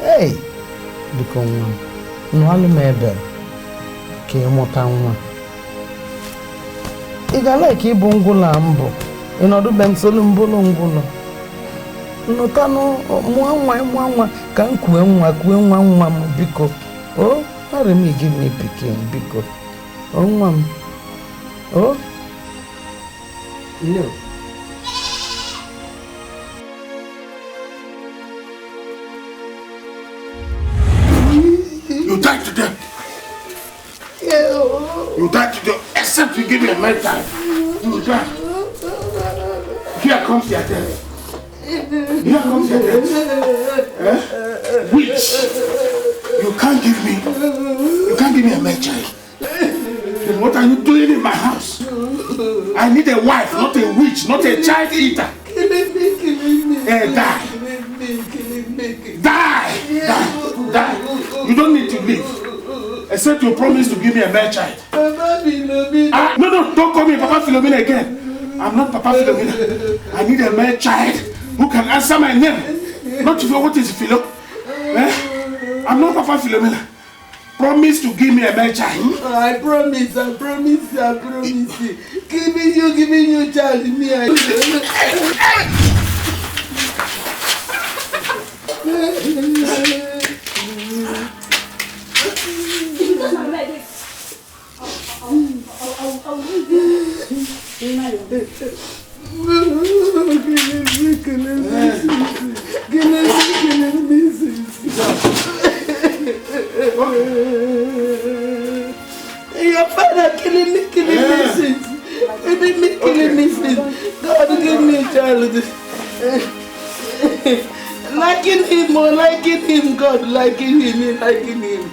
Hey, big on one. No alu me Ebel. Ke mota nwa. Iga like ibu ngula mbo. Inodu bensolu mbolo ngulo. Notano mwa ka nkwe nwa biko. Oh, marry me, give me pikin biko. Oh, mom. Oh? No. You die today. You die today. Except you give me a medicine. You die. Here comes your death. Witch. You can't give me a medicine. Then what are you doing in my house? I need a wife, not a witch, not a child eater. Die. You don't need to you leave. Except you promise to give me a male child. Papa Philomena. No, don't call me Papa Philomena again. I'm not Papa Philomena. I need a male child who can answer my name. Not if what is Philo. I'm not Papa Philomena. Promise to give me a male child. I promise. Giving you child. Me, I Your father killing me since. Baby, me killing me since. God give me a child. Liking him or liking him, God liking him.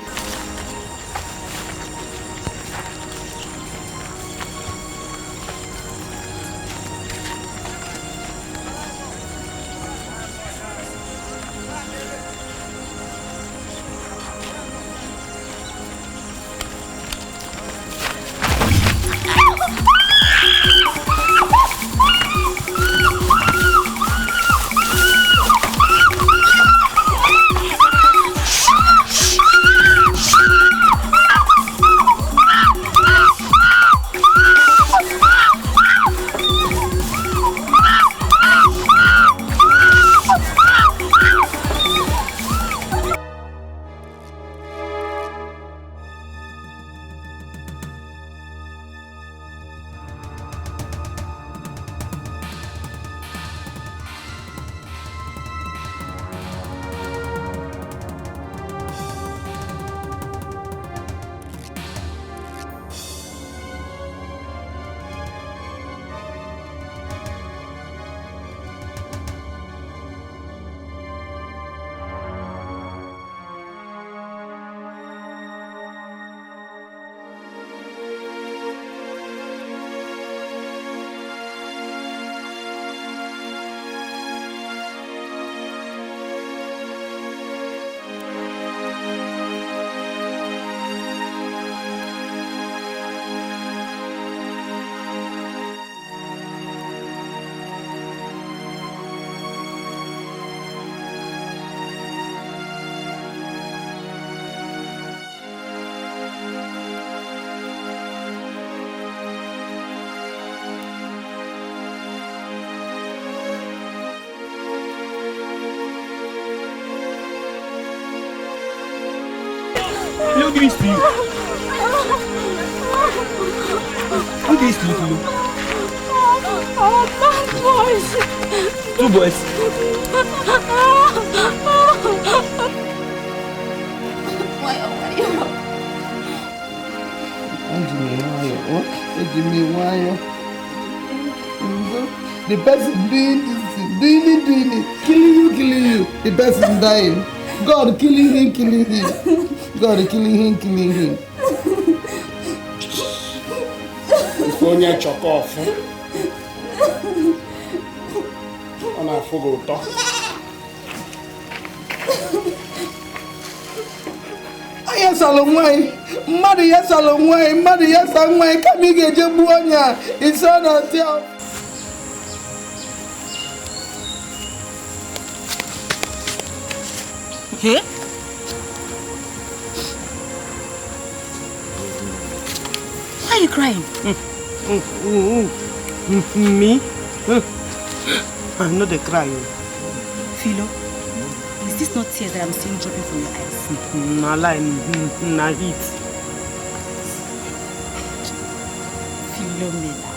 Who did this to you? Who did this to you? Bad boys. 2 boys. The person doing it, killing you. The person dying. God killing him. God killing him. If only I chop off. On a fogo talk. Yes, Alongway. Mother, yes, Alongway. Come here, get your buonya. It's on a tail. Hey? Why are you crying? Me? I'm not a cry. Philo, is this not tears that I'm seeing dropping from your eyes? Na lie, na heat. Philomena.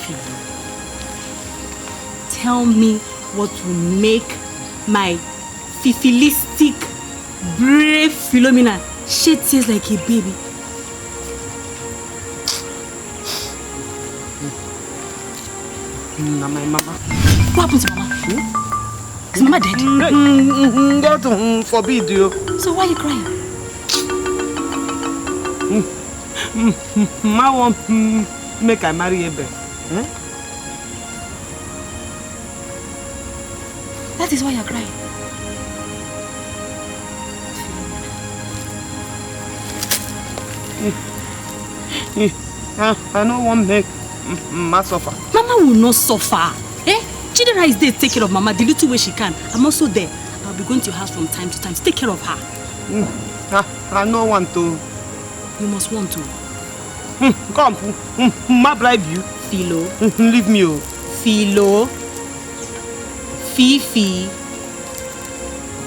Philo. Tell me what will make my fifilistic, brave Philomena shed tears like a baby. Na my mama. What happened to mama? Is mama dead? God forbid you. So why are you crying? Ma won't make I marry Abel. That is why you're crying. I don't want to make Mama suffer. Mama will not suffer. Chidera is there to take care of Mama the little way she can. I'm also there. I'll be going to your house from time to time to take care of her. I don't want to. You must want to. Come, Ma bribe you. Philo. Leave me. Philo. Fifi.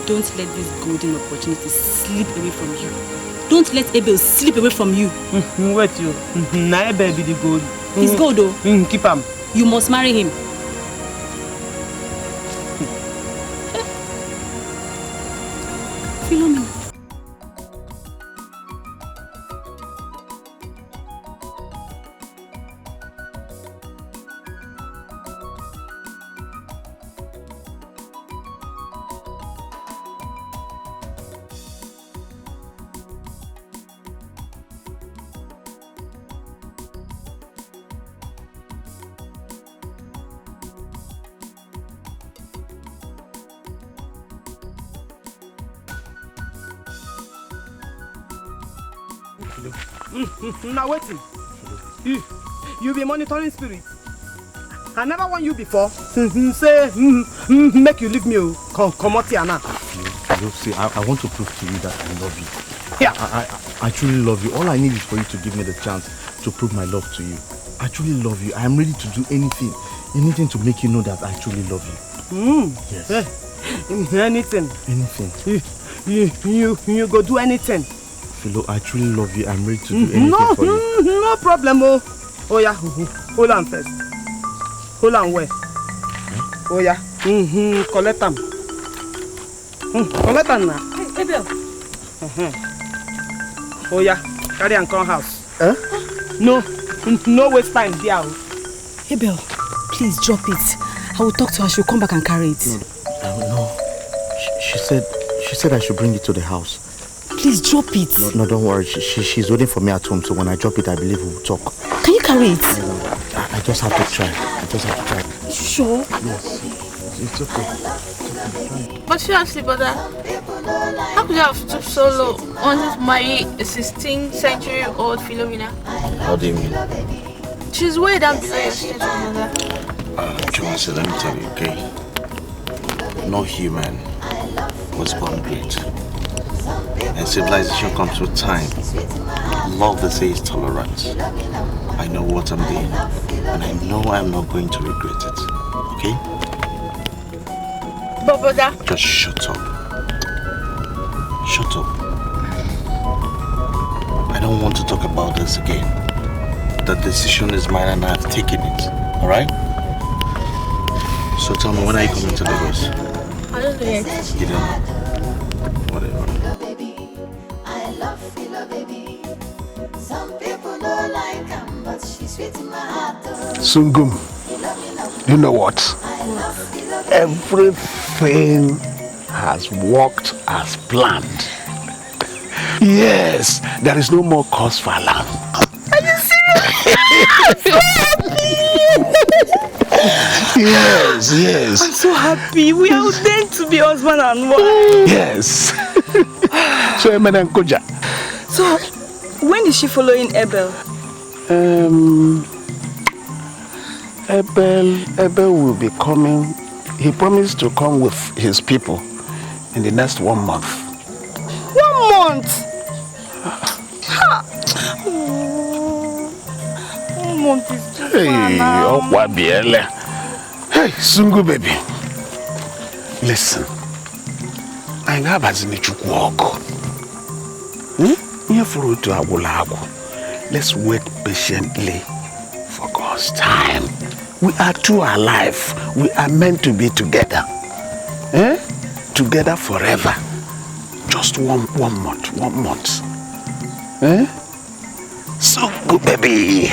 Don't let this golden opportunity slip away from you. Don't let Abel slip away from you. Wait, you. Na Abel be the gold. He's gold though. Keep him. You must marry him. Philomena. Now waiting. You be monitoring spirit. I never want you before. Say make you leave me. Come out here now. See, I want to prove to you that I love you. Yeah. I truly love you. All I need is for you to give me the chance to prove my love to you. I truly love you. I am ready to do anything to make you know that I truly love you. Yes. Anything. Anything. You go do anything. Philo, I truly love you. I'm ready to do anything for you. No problem. Oh yeah. Hold on first. Hold on where? Oh yeah. Collect them. Collect them now. Hey, Abel. Oh yeah. Carry and come house. No waste time there. Abel, please drop it. I will talk to her. She'll come back and carry it. No. She said I should bring it to the house. Please drop it. No, don't worry. She's waiting for me at home, so when I drop it, I believe we'll talk. Can you carry it? I just have to try. Sure? Yes. It's okay. But seriously, brother, how could you have stooped so low wanting to marry a 16th century old Philomena? How do you mean? She's way down below your stage, brother. Chumase, let me tell you, okay? No human was born great. And civilization comes with time. Love, they say, is tolerant. I know what I'm doing, and I know I'm not going to regret it. Okay? But brother... Just shut up. Shut up. I don't want to talk about this again. The decision is mine and I've taken it. Alright? So tell me, when are you coming to Lagos? I don't know yet. You don't know? Whatever. Sungum, you know what? Everything has worked as planned. Yes, there is no more cause for alarm. Are you serious? Yes. I'm so happy. We are ordained to be husband and wife. Yes. So, Emene Nkoja. So, when is she following Abel? Abel will be coming. He promised to come with his people in the next 1 month. 1 month? Month is too far now. Hey, Sungu baby. Listen. I have as in walk. Let's wait patiently for God's time. We are two alive. We are meant to be together. Together forever. Just one month. 1 month. So good, baby.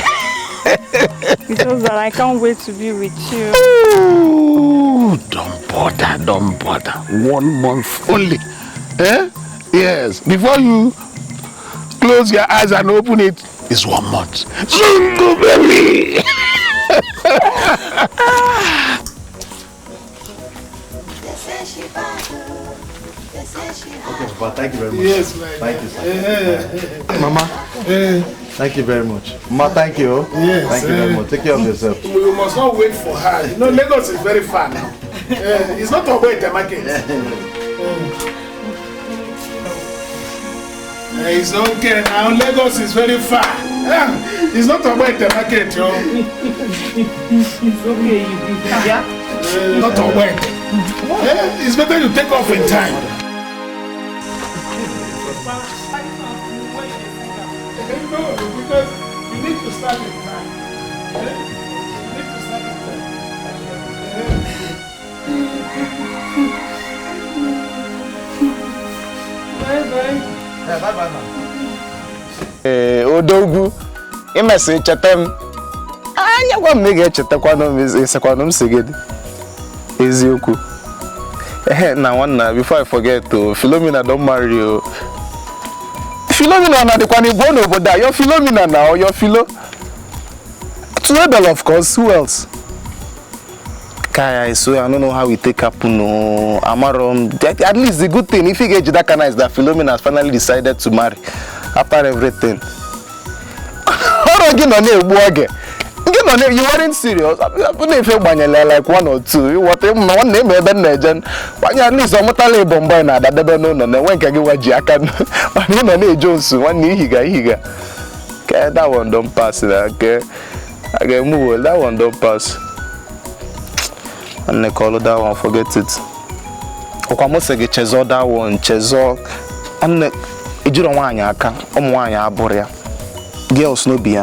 Because that I can't wait to be with you. Ooh, don't bother. 1 month only. Yes. Before you close your eyes and open it, it's 1 month. Zungu, baby. welcome, but thank you very much. Yes, my Thank you, sir. Mama. Thank you very much. Ma, thank you. Yes. Thank you very much. Take care of yourself. We must not wait for her. You know, Lagos is very far now. It's not a wait the market. It's okay now. Lagos is very far. It's not a wait the market, yo. It's okay, yeah? Not a wait. It's better you take off in time. No, because you need to start in time. You need to start in time. Bye-bye. Bye-bye, man. Odogwu, imesi chetem. Anya gwa m ga-echetakwanụ m esekwanụ m sigedi. Eziokwu. Na nwanna, before I forget, Philomena don't marry you. Philomena na dịkwa n'Igbo n'obodo a. Your Philomena now, your Philo. To Abel, of course. Who else? Kaya, so I don't know how we take up no Amaron. At least the good thing, if you get that kind is that Philomena has finally decided to marry after everything. You weren't serious. I if you like one or two. What one name at least I'm totally bombay na that never know no when can get jacket. One Jones, one higa. Okay, that one don't pass. Okay. I get move. That one don't pass. And they call that one, forget it. Okwamose get chezo that one, chezo. And you don't want yaka, aboria. Girls no be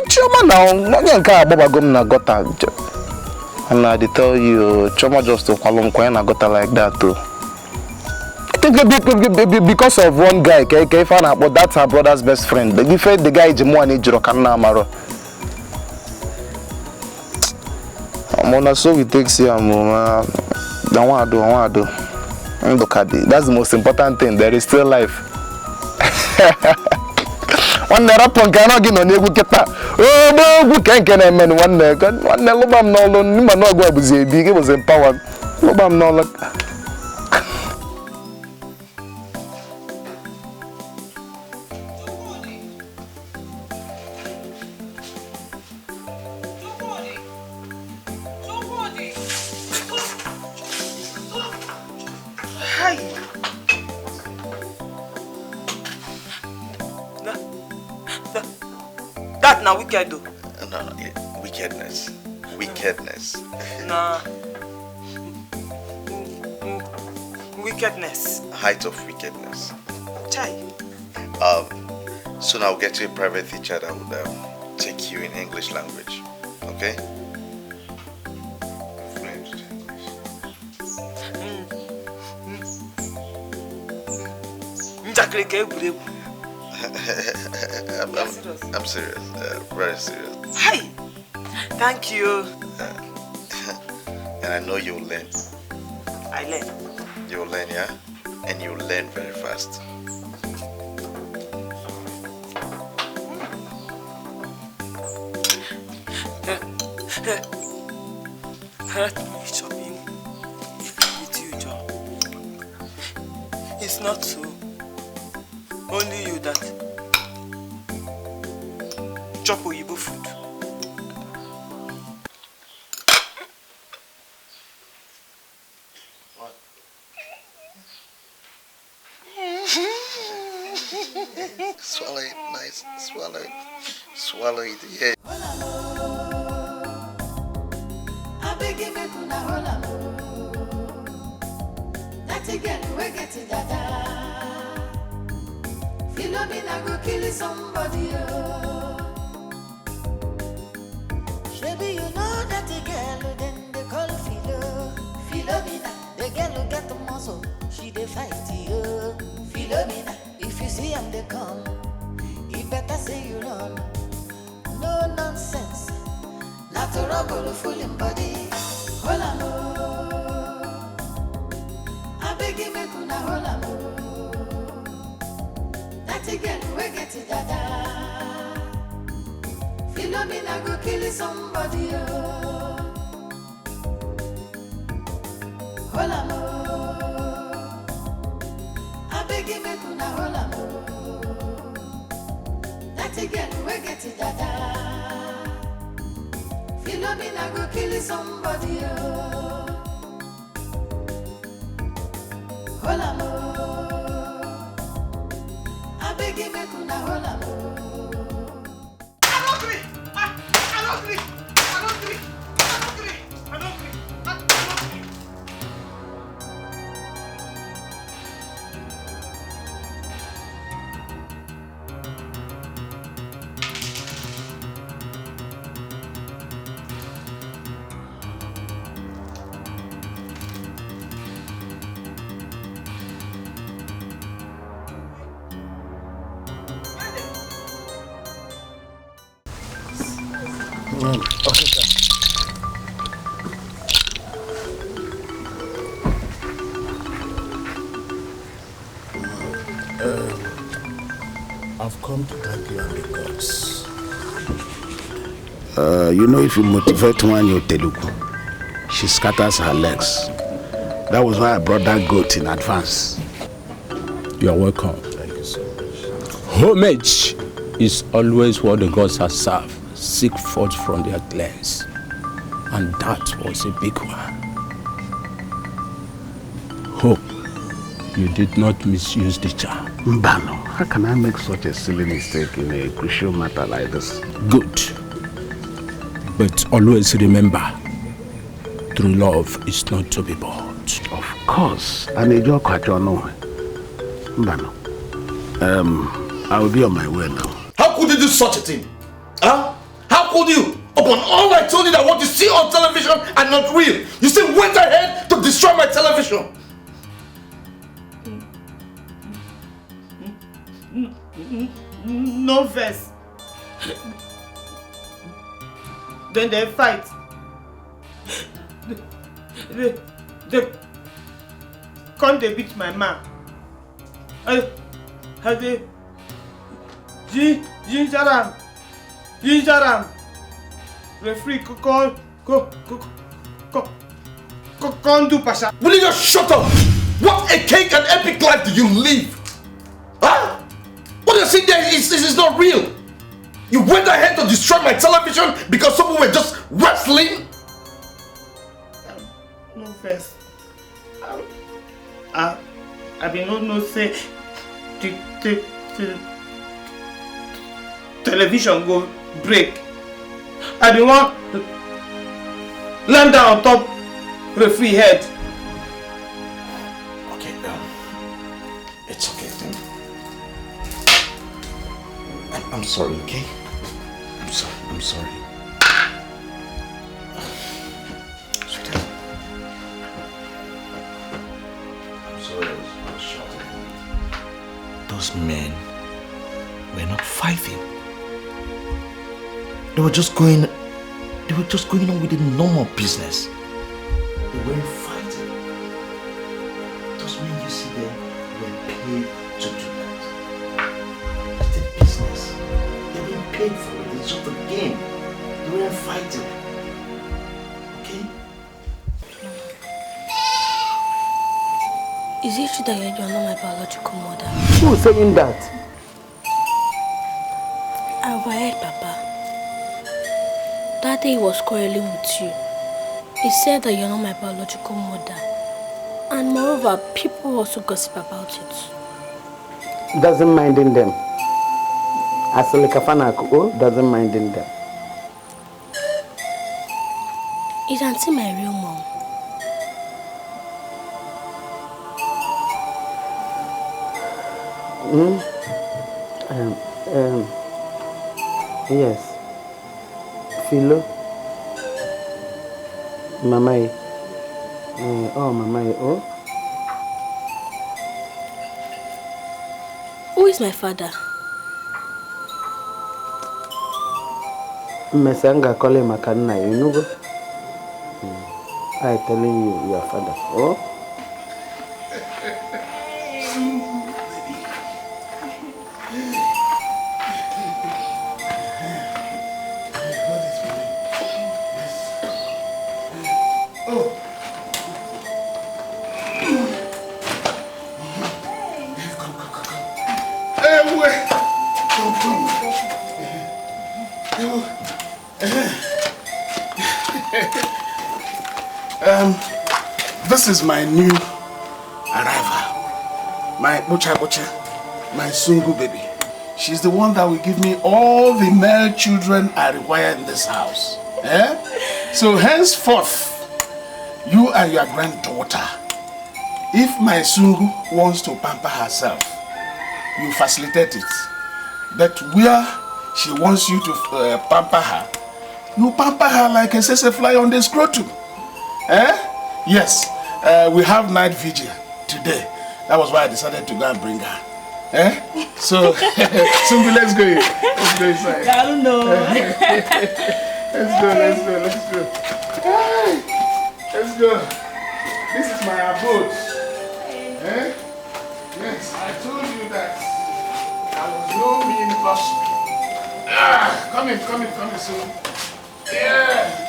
Choma now, not going to Baba Gomna got and I tell you, Choma just to Kwalong Kwena got like that too. Because of one guy, okay, found out, but that's her brother's best friend. The different the guy is more than Jirokana Maro. Mona, so we take see a moment. Don't want to do. Look at it. That's the most important thing. There is still life. One rapon cannot get on you get that. Oh, no, we can't get a man one neck. One Lobam no, no, go was a big, it was empowered. Lobam no. That now wicked though. No, wickedness. Wickedness. Nah. Wickedness. Height of wickedness. Chai. Soon I'll get you a private teacher that would take you in English language. Okay? I'm serious, very serious. Hi! Thank you. And I know you'll learn. I learn. You'll learn, yeah? And you'll learn very fast. Hurt me shopping with you, John. It's not so. Only you that chop Oyibo food. What? Swallow it, nice. Swallow it. Swallow it, yeah. I beg you, make una hola mo. That again, we get it, dada. Philomena go kill somebody, oh. Baby, you know that the girl then they call Philo. Philomena, the girl who get the muscle, she dey fight you. Philomena, if you see him they come, you better say you run. No nonsense, not to rubble full in body. Hola mo, I beg you make una hola mo. That again we get it, dada. Philomena go kill somebody, oh. Hola mo, beg you make una hold am o. That girl we get it dada. Philomena go kill somebody o. Hold am o. I beg you make una hold am o. I don't agree. I don't agree. Okay, sir. I've come to thank you and the gods. You know, if you motivate one, you Telugu, she scatters her legs. That was why I brought that goat in advance. You are welcome. Thank you so much. Homage is always what the gods have served. Seek forth from their glens. And that was a big one. Hope you did not misuse the charm. Mbano, how can I make such a silly mistake in a crucial matter like this? Good. But always remember, true love is not to be bought. Of course. And a joke at your know. Mbano, I will be on my way now. How could you do such a thing? Huh? How could you? Upon all I told you that what you see on television are not real. You still went ahead to destroy my television. No verse. Then they fight. They can't they beat my man. They Jinjaram. Referee, go do pasha. Will you just shut up? What a cake and epic life do you live? Huh? What you see there is not real. You went ahead to destroy my television because some people were just wrestling? No first. I been no say the television go break. I been want land down on top referee head. Okay, it's okay. I'm sorry, okay? I'm sorry. Sweetheart. I'm sorry I was shouting. Those men were not fighting. They were just going on with the normal business. They weren't fighting. Those men you see there were paid to do that. It's a business. They're being paid for it. It's just a game. They weren't fighting. Okay? Is it true that you're not my biological mother? Who is saying that? I overheard Papa. That day he was quarreling with you. He said that you're not my biological mother. And moreover, people also gossip about it. Doesn't mind in them. Asalikafana doesn't mind in them. Is Auntie my real mom? Yes. Philo. Mamai. Mamai. Oh. Who is my father? Mesanga kole makana inugo. I telling you your father. Oh. Come. This is my new arrival. My Bocha, my Sungu baby. She's the one that will give me all the male children I require in this house. Eh? So henceforth, you and your granddaughter, if my Sungu wants to pamper herself, you facilitate it. But where she wants you to pamper her, you pamper her like a sese fly on the scrotum. Eh? Yes, we have night vigil today. That was why I decided to go and bring her. Eh? So, Sungu, let's go. Let's go inside. I don't know. Let's go. Hey, let's go. This is my abode. Eh? Yes, I told you that I was no mean person. Come in soon. Yeah.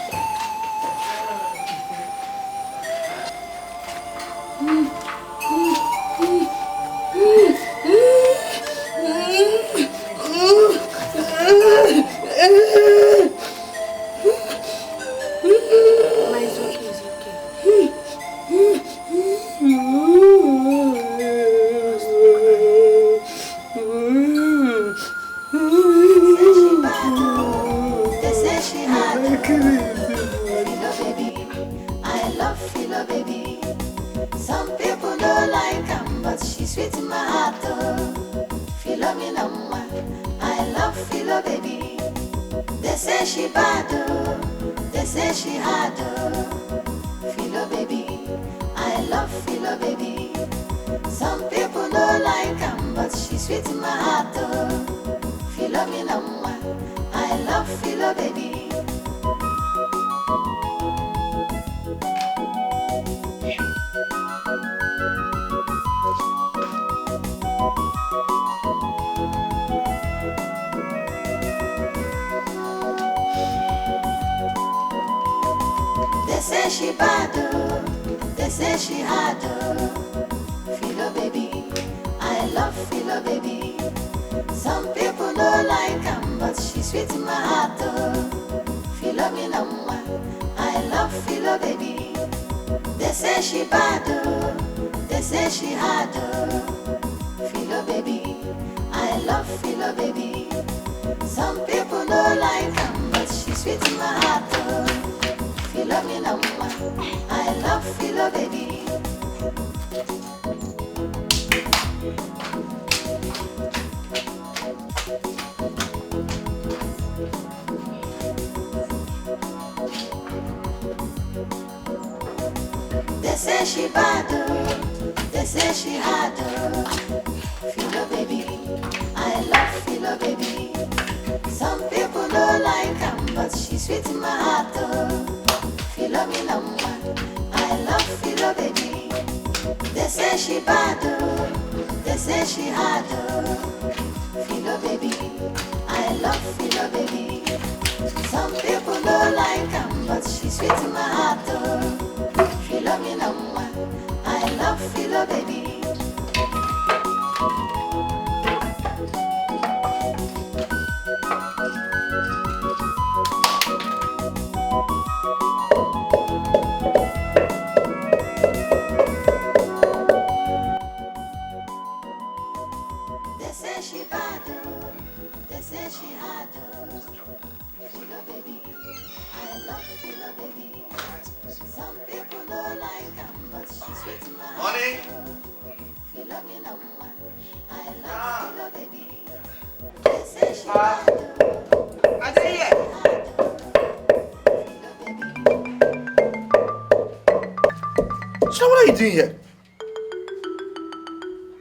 So what are you doing here?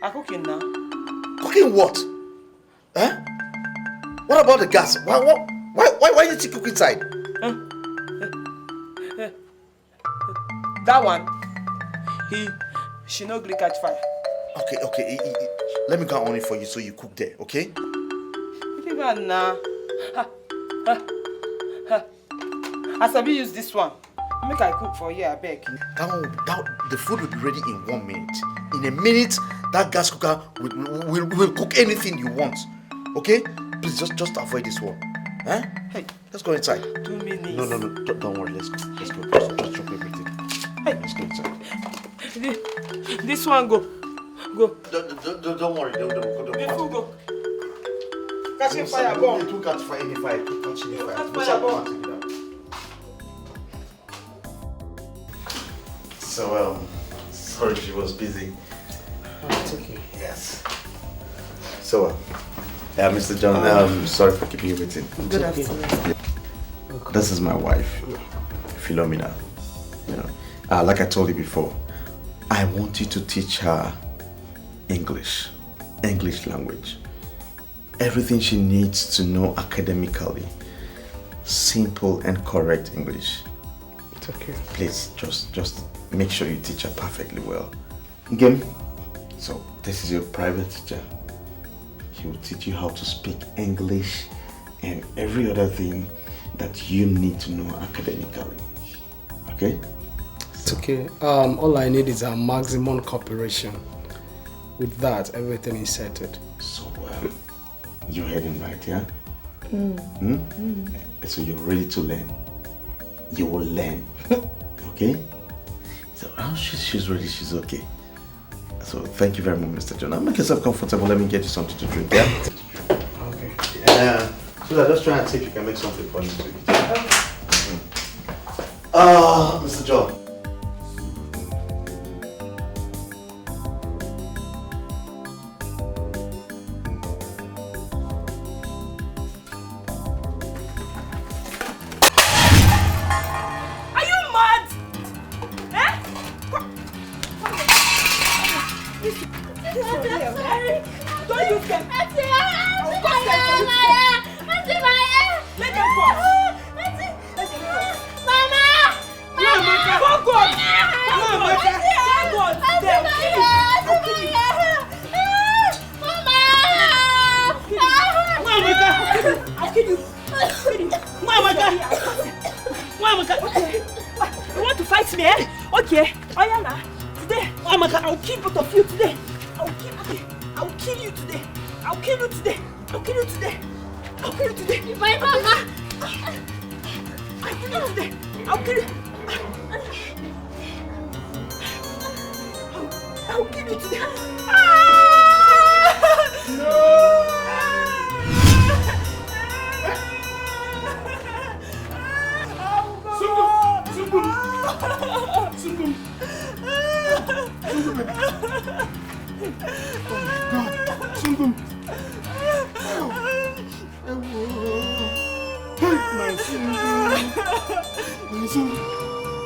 I'm cooking now. Cooking what? Huh? What about the gas? Why did you cook inside? That one, she no gree catch fire. Okay. Let me go on it for you so you cook there, okay? Leave her now. I sabi use this one. Make I cook for you, I beg. The food will be ready in 1 minute. In a minute, that gas cooker will cook anything you want. Okay? Please just avoid this one. Huh? Hey, let's go inside. 2 minutes. No, don't worry. Let's go. Just drop everything. Let's go inside. This one go. Go. Don't worry. The food go. Catching fire bomb. It will catch fire in the fire. It will catch in the fire. Catch fire bomb. So, sorry she was busy. Oh, it's okay. Yes. So, Mr. John, sorry for keeping you waiting. Good afternoon. This is my wife, Philomena. You know, like I told you before, I want you to teach her English language. Everything she needs to know academically. Simple and correct English. It's okay. Please, just make sure you teach her perfectly well. Again, so this is your private teacher. He will teach you how to speak English and every other thing that you need to know academically. Okay? It's okay. All I need is a maximum cooperation. With that, everything is settled. So, you're heading right, yeah? So you're ready to learn. You will learn. Okay? So she's ready, she's okay. So thank you very much, Mr. John. Now make yourself comfortable. Let me get you something to drink, yeah? Okay. So just try and see if you can make something for me to eat. Mr. John.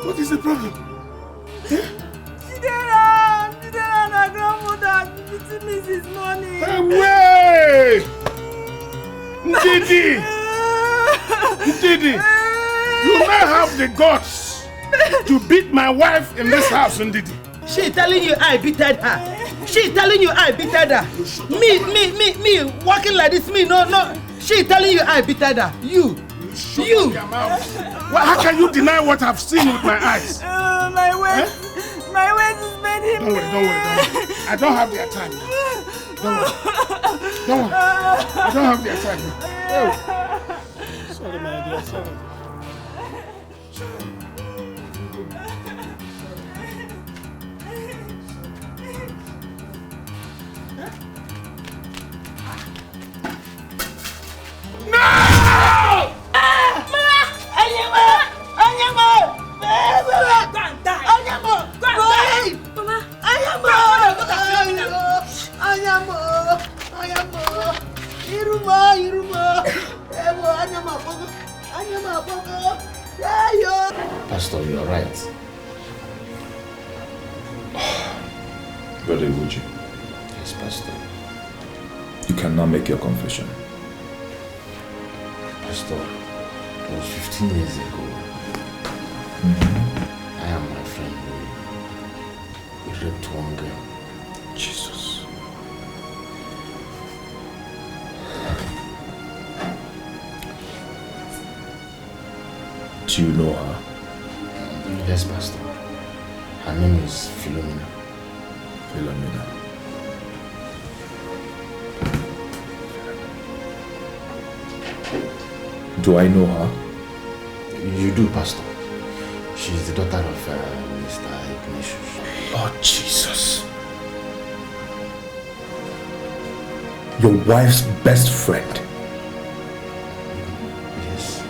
What is the problem? Away! Ndidi! You now have the guts to beat my wife in this house, Ndidi. She telling you I beated her. She telling you I beated her. Me, walking like this, no. She telling you I beated her. You. Well, how can you deny what I've seen with my eyes? My waist is made him. Don't worry. I don't have their time. Don't worry. I don't have their time. Oh. Sorry, my dear. Sorry. Pastor, you're right. Brother Ibuji. Yes, Pastor. You can now make your confession. Pastor, it was 15 years ago. I and my friend, we raped one girl. Jesus. Do you know her? Yes, Pastor. Her name is Philomena. Philomena. Do I know her? You do, Pastor. She's the daughter of Mr. Ignatius. Oh, Jesus. Your wife's best friend. Yes.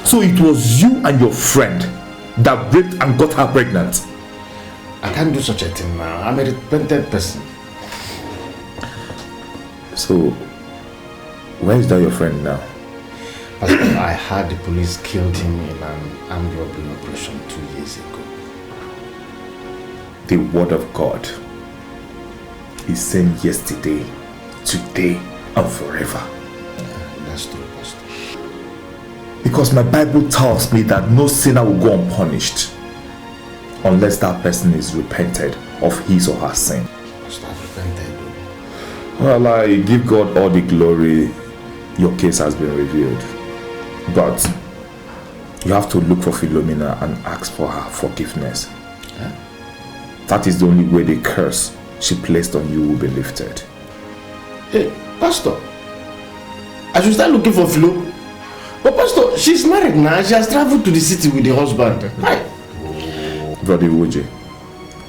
So it was you and your friend that raped and got her pregnant? I can't do such a thing now. I'm a repentant person. So, where is that your friend now? Pastor, I heard the police killed him in an armed robbery operation 2 years ago. The word of God is same yesterday, today, and forever. That's true, Pastor. Because my Bible tells me that no sinner will go unpunished unless that person is repented of his or her sin. Pastor, I've repented. Well, I give God all the glory. Your case has been revealed. But you have to look for Philomena and ask for her forgiveness. Huh? That is the only way the curse she placed on you will be lifted. Hey, Pastor, I should start looking for Philo. But Pastor, she's married now. She has traveled to the city with the husband. Right? Brother Iwoje,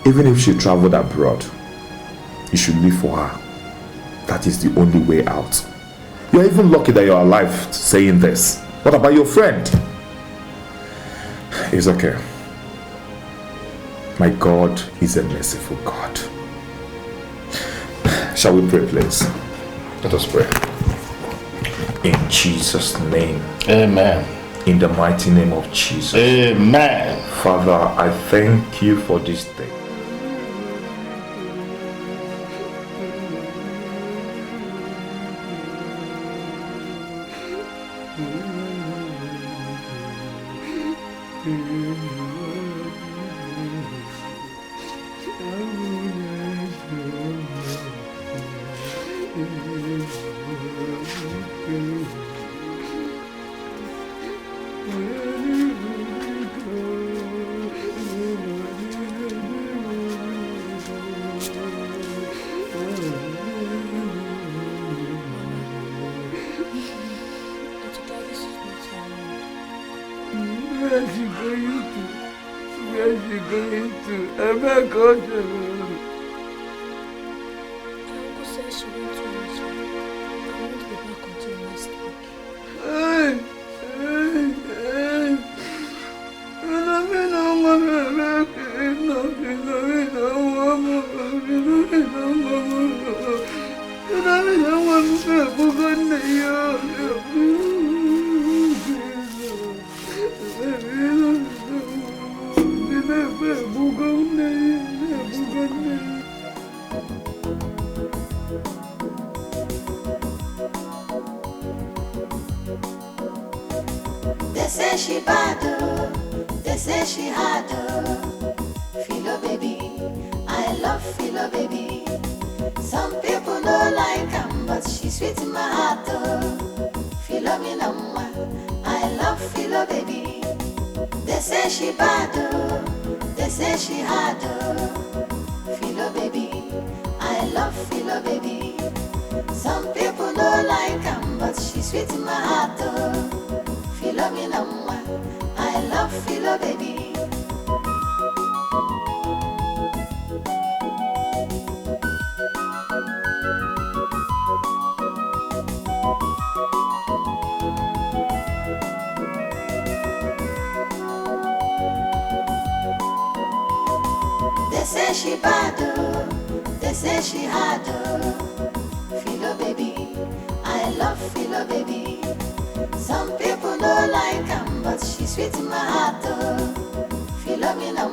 even if she traveled abroad, you should live for her. That is the only way out. You're even lucky that you're alive saying this. What about your friend? It's okay. My God is a merciful God. Shall we pray, please? Let us pray. In Jesus' name. Amen. In the mighty name of Jesus. Amen. Father, I thank you for this day. They say she bad, oh. They say she hard, oh. Philo baby, I love Philo baby. Some people don't like her, but she's sweet in my heart, oh. Philomena, I love Philo baby. They say she bad, oh. They say she hard, oh. Philo baby, I love Philo baby. Some people don't like her, but she's sweet in my heart, oh. Philomena, I love Philo baby. They say she bad, oh. They say she hard, oh. Philo baby, I love Philo baby. Some people don't like her, but she's sweet in my heart, oh. Philomena,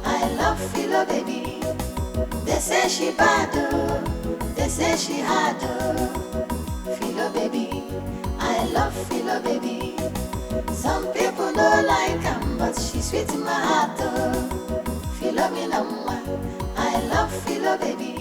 I love Philo baby. They say she bad, oh. They say she hard, oh. Philo baby, I love Philo baby. Some people don't like her, but she's sweet in my heart, oh. Philomena, I love Philo baby.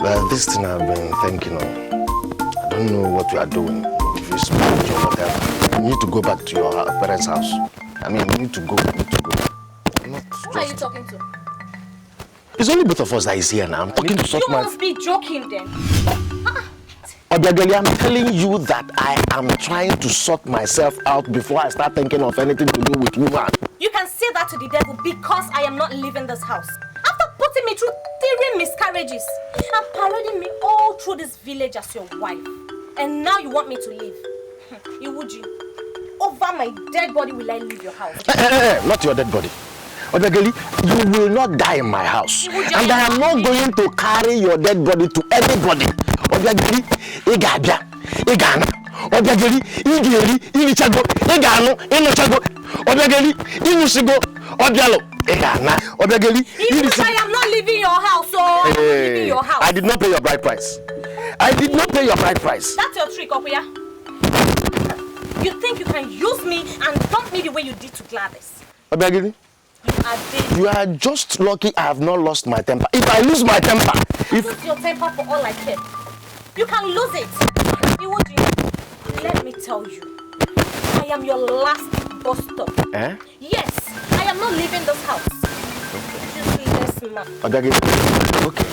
This thing I've been thinking of, I don't know what you are doing. If you smoke or whatever, you need to go back to your parents' house. I mean, you need to go, Who are you talking to? It's only both of us that is here now. I'm talking to You must be joking then. Obiageli, I'm telling you that I am trying to sort myself out before I start thinking of anything to do with woman. You can say that to the devil because I am not leaving this house. After putting me through 3 miscarriages and parading me all through this village as your wife. And now you want me to leave. Iwuji, over my dead body will I leave your house. Not your dead body. Obiageli, you will not die in my house. Iwuji, And I am not going to carry your dead body to anybody. Obiageli, Igabia, Igana. Obiageli, Igeri, Ilichago, Igano, Inochago. Obiageli, Inusigo, Obialo, Igana. Obiageli, Iwuji, I am not leaving your house, so I'm not leaving your house. I did not pay your bride price. I did not pay your bride price. That's your trick, Okuya. You think you can use me and dump me the way you did to Gladys? Obiageli, you are just lucky I have not lost my temper. If I lose my temper, Lose your temper for all I care. You can lose it. Iwoji, let me tell you, I am your last bus stop. Eh? Yes, I am not leaving this house. Useless man. Obiageli, okay,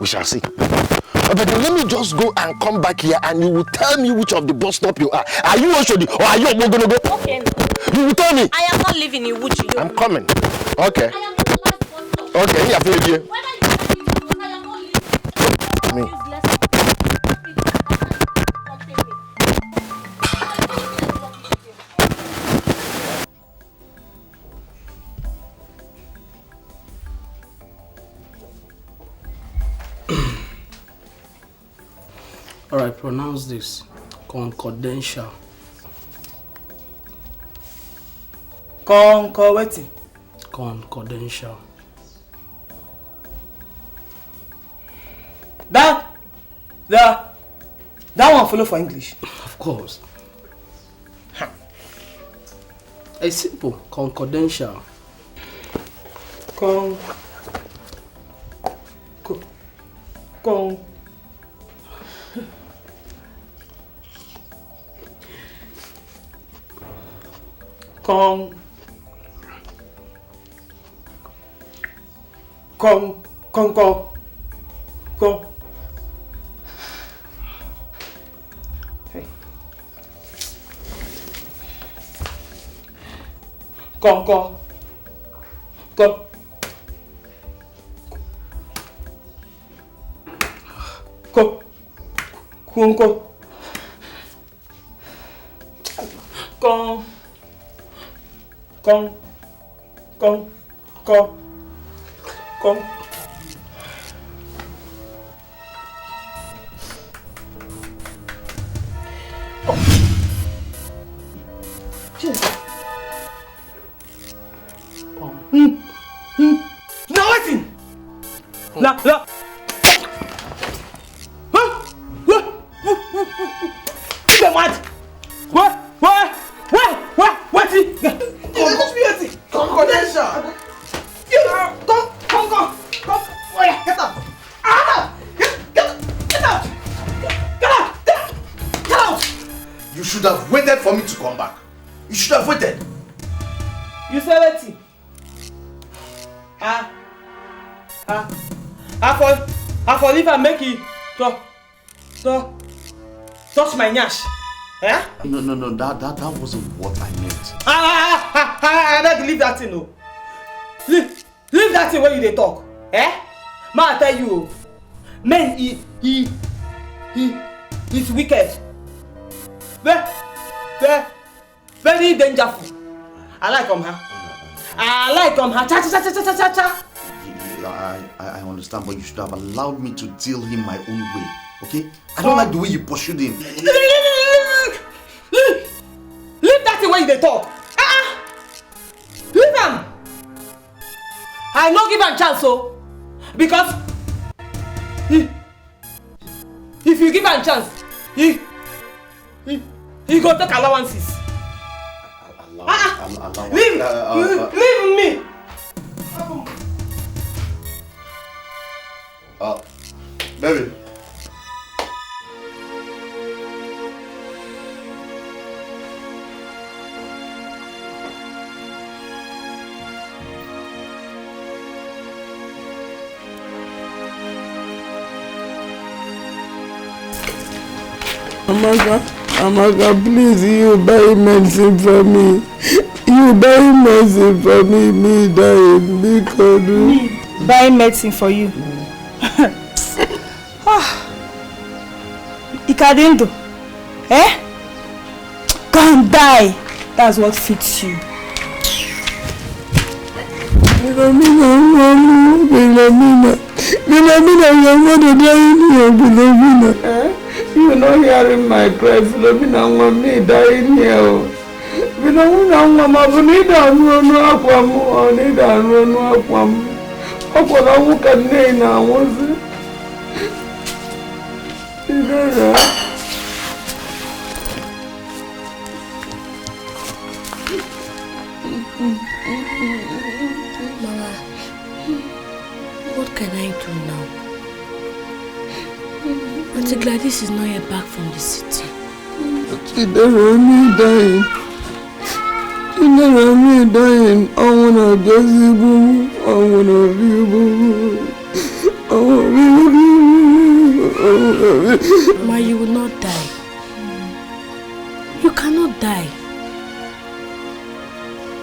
we shall see. Obiageli, let me just go and come back here and you will tell me which of the bus stop you are. Are you Oshodi or are you Omogonogo? Okay. You will tell me. I am not leaving Iwoji. I'm coming. Okay. Okay, here for you. Me. All right, pronounce this. Concordential. Concordential. That one follow for English. Of course. It's simple. Concordential. Con. You should have waited for me to come back. You should have waited. You say wetin? I for leave and make it touch my nyash. Eh? No, that wasn't what I meant. I don't leave that thing, no. Leave that thing where you dey talk. Eh? Man, I tell you, man, he's wicked. Very dangerous. I like him, huh? I like him, huh? Cha. I understand, but you should have allowed me to deal him my own way, okay? I don't like the way you pursued him. Leave that thing where you dey talk. Leave him. I no give him chance, so because if you give him chance, he go take allowances. Leave me. Baby. Amaka, please, you buy medicine for me. You buy medicine for me, me dying, because... Me buy medicine for you? Ikadindo, eh? Go and die. That's what fits you. Philomena, you're not dying here, Philomena. You're not hearing my cry, Philomena. I want me dying here. Philomena, I need to run aquam. I need to run aquam. Aquam, can name now, was it? Mama, what can I do now? Auntie Gladys is not yet back from the city. She doesn't me dying. She doesn't me dying. I wanna just be boo. I wanna be boo. I wanna be boo. Ma, you will not die. You cannot die.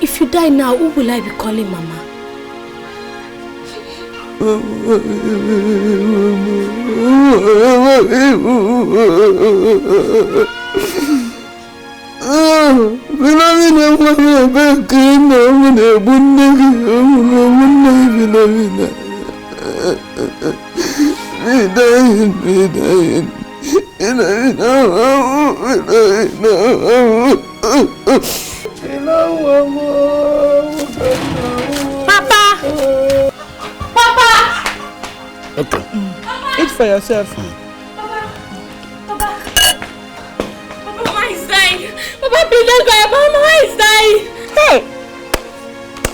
If you die now, who will I be calling Mama? Papa! Papa! Okay. Eat for yourself. Mama is dying. Papa, please don't go. Mama is dying. Hey!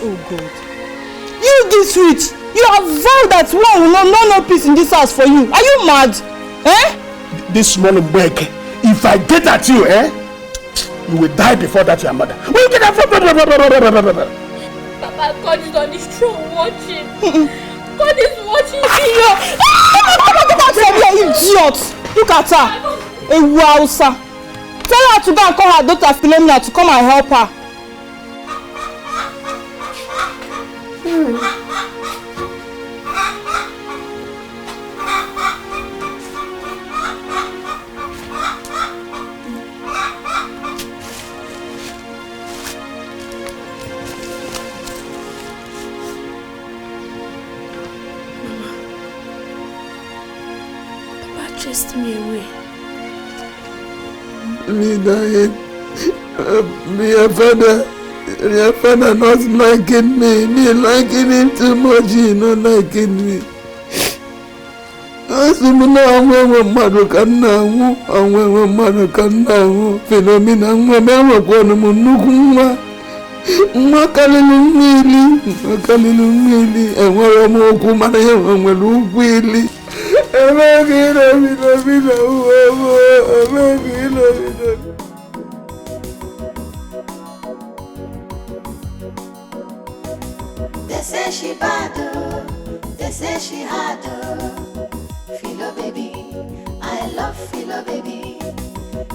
Oh God. You this sweet. You have vowed that one will no peace in this house for you. Are you mad? Eh? This morning, Beg, if I get at you, you will die before that your mother. Where you get that from? Papa, God is on his throne watching. God is watching you. Get out from here, idiot! Look at her. A wowsa. Tell her to go and call her daughter Philomena to come and help her. Chased me away. Me dying. Your father not liking me. Me liking him too much. He not liking me. Asumuna amwe madukanna Philomena amwe kwa munukumwa. Mwakalilu mwili. Enwara mwoku mana yewe lukwili. They say she bad, they say she hard. Philo baby, I love Philo baby.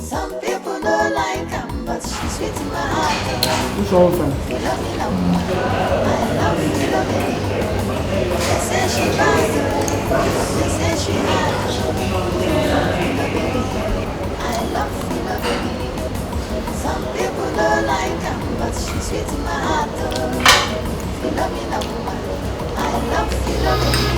Some people don't like him, but she's sweet in my heart. Who's all from? Philomena, I love Philo baby. They say she bad, they say she hard. Philo baby, I love Philo baby. Some people don't like him, but she's sweet in my heart. Philomena, I love Philo baby.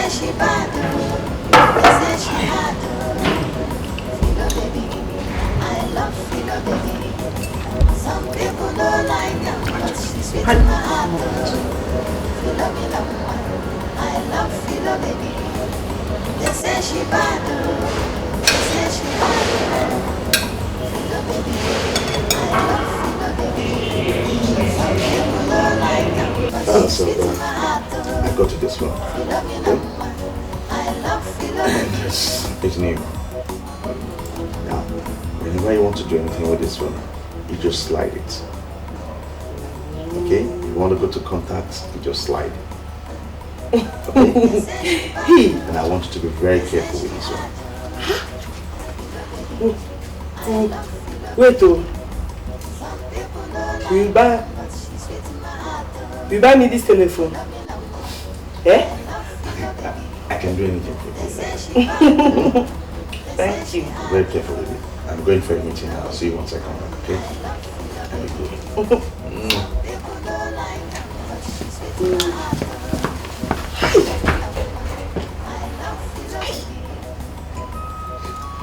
She bad, they say she hard. Philo baby, I love Philo baby. Some people don't like her, but she's sweet in my heart. Philomena, I love love Philo baby. They say she bad, they say she hard. Philo baby, I love Philo baby. Some people don't like her, but she's sweet in my heart. I got to this one. Philo me number, I love Philo baby. It's new. Now, whenever you want to do anything with this one, you just slide it. Okay? If you want to go to contact, you just slide. Okay? And I want you to be very careful with this one. Wait, oh. You buy me this telephone? Eh? I can do anything for you. Thank you. Very careful with it. I'm going for a meeting now. I'll see you once I come back, okay? And be good.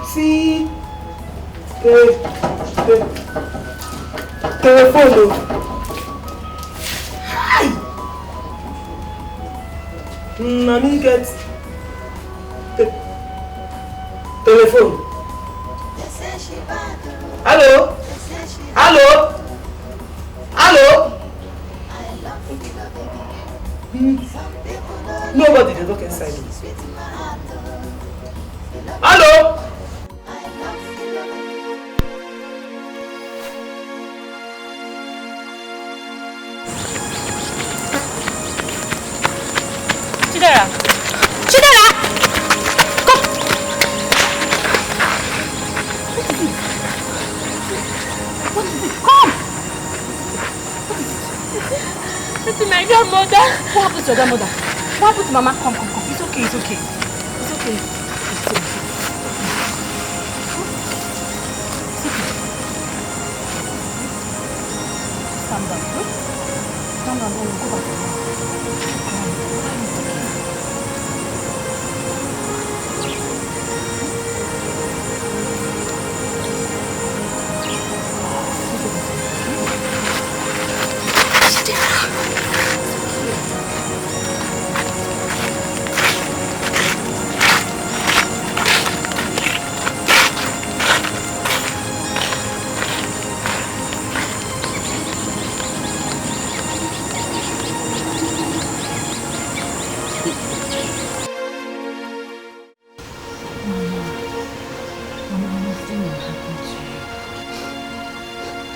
See? Telephone. Mommy gets telephone. Hello? Hello? Hello? Nobody dey talk inside me. Hello? Chidera! Chidera! Come! What is it? Come! This is my grandmother. What happened to your grandmother? What happened to Mama? Come. It's okay. It's okay. Calm down. Calm down. Go back.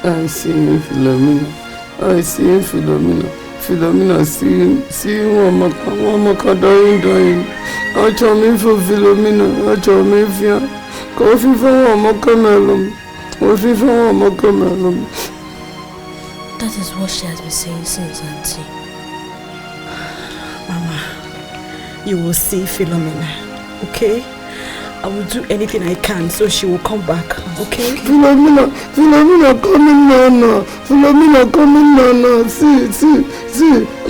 I see you, Philomena. I see you, Philomena. Philomena, see you, Wamaka, dying. I tell me for Philomena. I tell me for coffee for Wamaka melon. Coffee for Wamaka melon. That is what she has been saying since, Auntie. Mama, you will see Philomena, okay? I will do anything I can so she will come back, okay? Philomena coming now. Philomena coming now. See,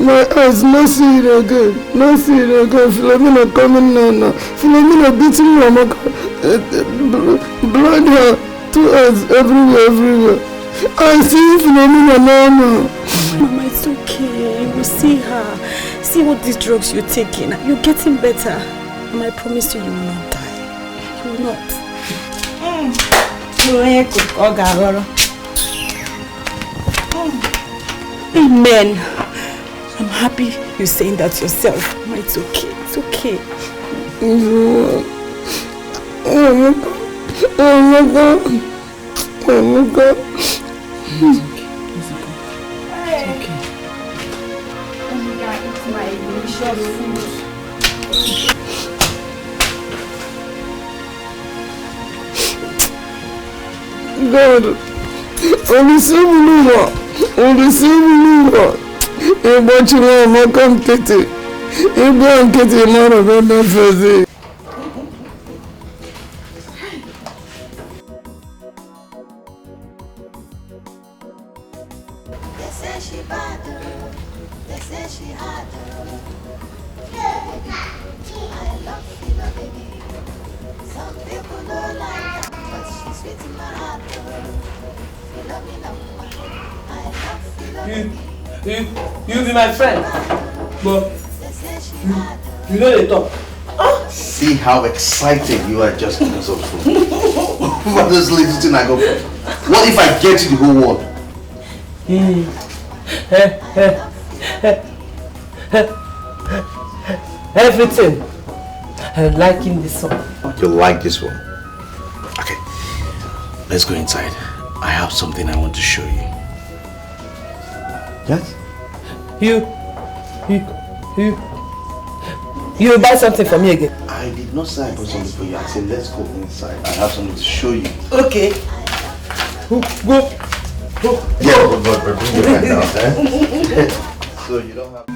my eyes not see it again. Philomena coming now. Philomena beating Wamaka. Blood her, 2 eyes everywhere. I see Philomena now. Mama, it's okay. You will see her. See what these drugs you're taking. You're getting better. And I promise you, you will not die. You will not. Amen. I'm happy you're saying that yourself. Mama, it's okay. It's okay. Oh my God. God, only same believer. You watch Mama come Tete. You go and get a man of that first. They say she bad, they say she hard. I love Philo baby. Some people don't like her, but she's sweet in my heart. Philo me number, I love Philo baby. You be my friend, but they say she hard. You know they talk. See how excited you are just because of food. What this little thing I go for? What if I get you the whole world? Everything. I'm liking this one. You like this one? Okay. Let's go inside. I have something I want to show you. Yes? You buy something for me again? I did not say I bought something for you. I said let's go inside. I have something to show you. Okay. Go. Yeah, but bring your hand out, eh? So you don't have...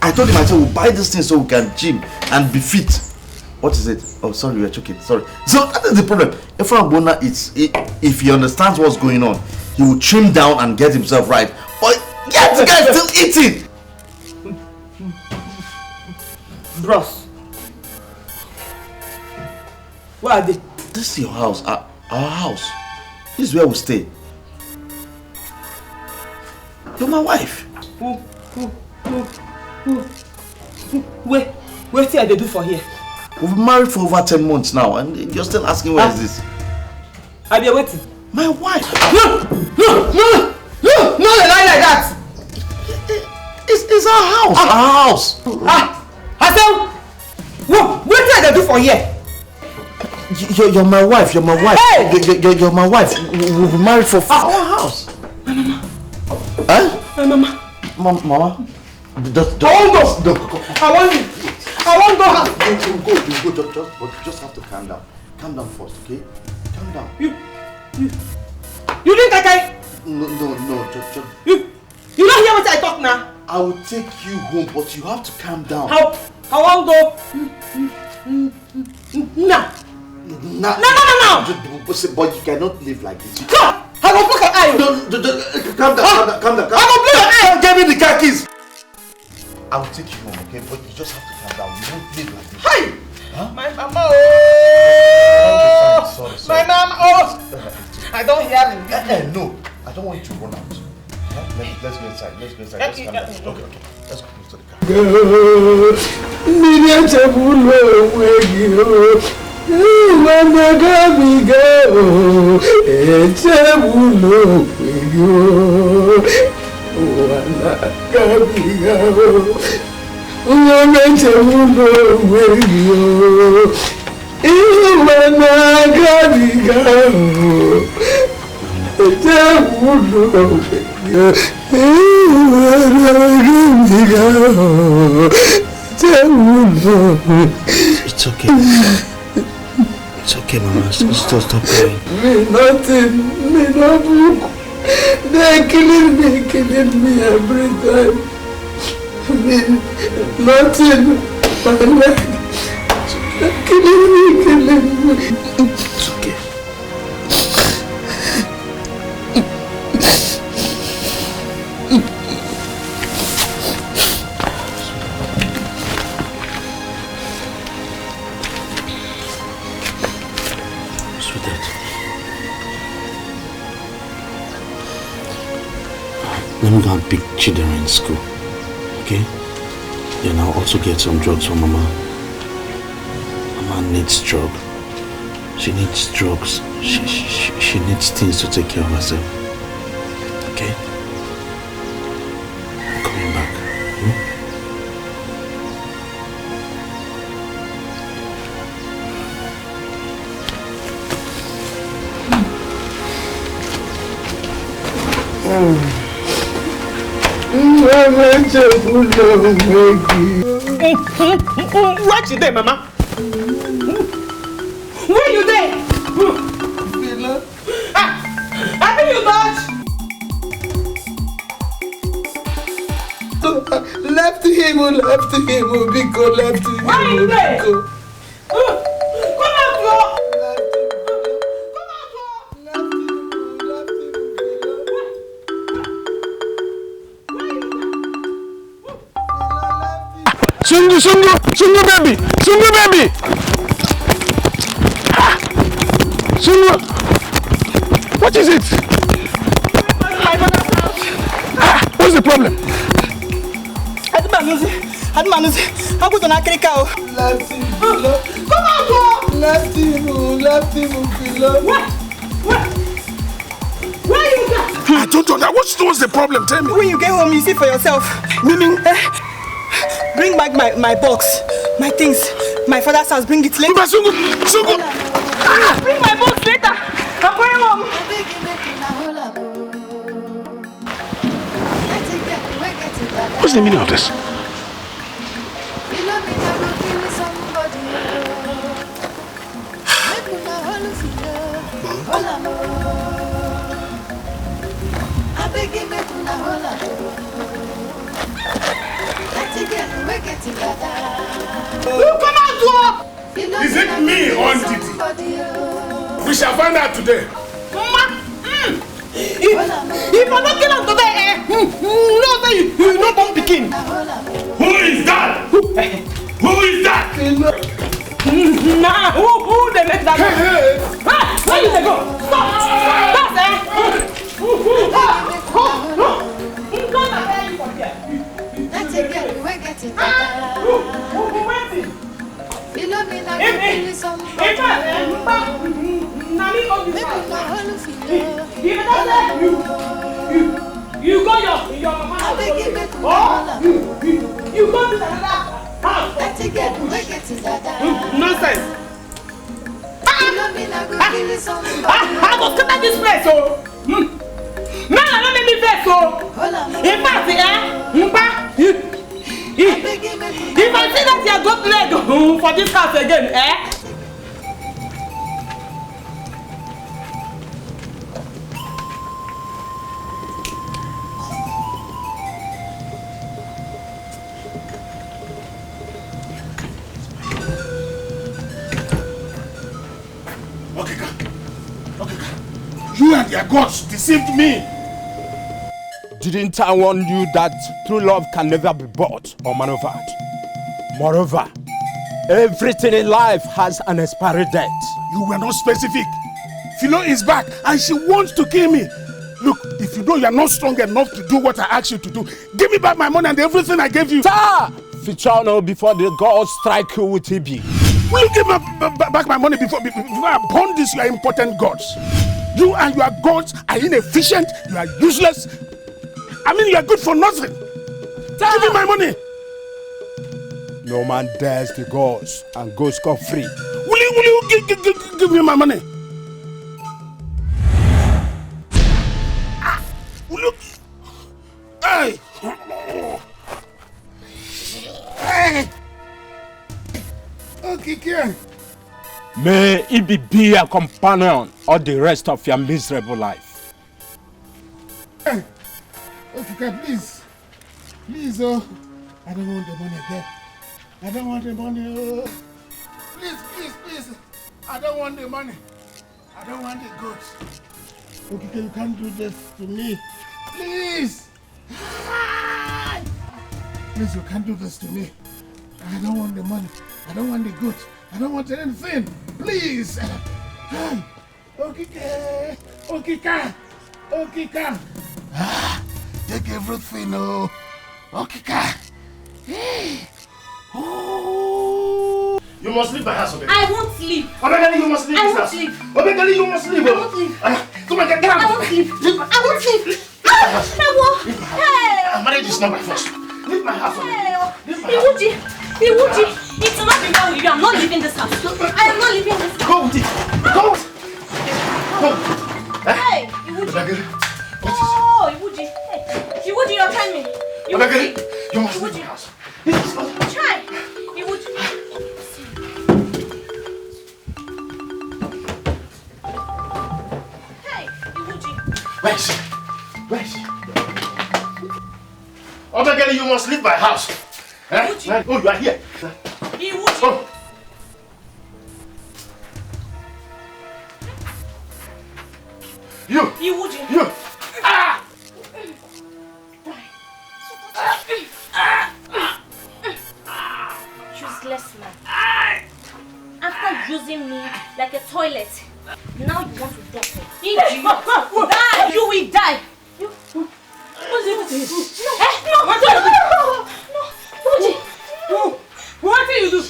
I told him, I said, we'll buy this thing so we can gym and be fit. What is it? Oh, sorry, you are choking. Sorry. So that is the problem. If he understands what's going on, he will trim down and get himself right. But yet the guy is still eating. Bros. Where are they? This is your house. Our house. This is where we stay. You're my wife. Wait till they do for here. We've been married for over 10 months now and you're still asking where is this? Are you waiting? My wife. No, they lie like that. It's our house. Our house. I said, wait till they do for here. You're my wife. You're my wife. Hey! You're my wife. We've been married for our house. My mama. Huh? My mama. Mama. I won't go. I won't go. You go. Just have to calm down. Calm down first, okay? Calm down. You think I can? No. Just. You don't hear what I talk now? I will take you home, but you have to calm down. How? I won't go. No. But you cannot live like this. Come. I will block your eye. Calm down. I will block your eye. Give me the car keys. I will take you home, okay? But you just have to calm down. You won't live like this. Hey! Huh? My mama, Sorry. My mama, I don't hear him. No, I don't want you to run out. Let's go inside. Let's calm down. Okay. Let's go to the car. It's okay. It's okay, Mama. Stop crying. Nothing. They're killing me every time. Nothing. They're killing me. It's okay. Let me go and pick Chidera in school, okay? Then I'll also get some drugs for Mama. Mama needs drugs. She needs drugs. She needs things to take care of herself. Okay? I'm coming back. What you there, Mama? Where you there? I think you touch. Left him, Biko, left him. Where you there? Come out, bro. Sungu baby! Sungu! What is it? What's the problem? I'm going to Africa. Left him, come on, bro. Left him, Where you got? I don't know that. What's the problem? Tell me. When you get home, you see for yourself. Meaning? Bring back my box, my things. My father's house, bring it later. Sungu! Bring my box later. I'm going home. What's the meaning of this? Is it me or Titi? We shall find out today. If I'm not killing today, no, you not born pikin. Who is that? Who is that? Nah, who they make that? Where you they go? Stop! You go your mama house. You go to another house. Nonsense. I go scatter this place, oh. Man, I don't make me vex, oh. In fact, if I see that you are got leg for this house again, You and your gods deceived me. Didn't I warn you that true love can never be bought or maneuvered? Moreover, everything in life has an expiry date. You were not specific. Philo is back and she wants to kill me. Look, if you know you are not strong enough to do what I asked you to do, give me back my money and everything I gave you. Sir! Fichano before the gods strike you with TB. Will you give me back my money before I burn this your important gods? You and your gods are inefficient, you are useless. I mean, you are good for nothing. Give me my money. No man dares the gods and goes scot-free. Will you give me my money? Will you? Hey! Hey! Okay, Kian. May it be a companion all the rest of your miserable life. Hey! Okay, please. Please, oh. I don't want the money again. I don't want the money, oh. Please. I don't want the money. I don't want the goods. Okay, you can't do this to me. Please. Please, you can't do this to me. I don't want the money. I don't want the goods. I don't want anything. Please. Okay. Take everything, oh. Okay. Hey. Oh. You must leave my house, Obekele. I won't leave. Obekele, you must leave this house. Obekele, you must leave. I won't leave. Come on, get out. I won't leave. I won't leave. Marriage is not my first. Leave my house. Iwuji, it's not been done with you. I'm not leaving this house. I am not leaving this house. Go with it. Go. Hey, Iwuji. Oh, Iwuji. Hey, Iwuji, you're trying me. Iwuji, you must leave my house. Try. Iwuji. Hey, Iwuji. Where is she? Where is she? Obekele, you must leave my house. Eh? Oh, you are here. Iwuji. Oh. You. Iwuji. You. Ah! Useless man. After using me like a toilet, now you want to dump me. If you die, you will die. What's it? No. What do you do?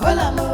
Hold on,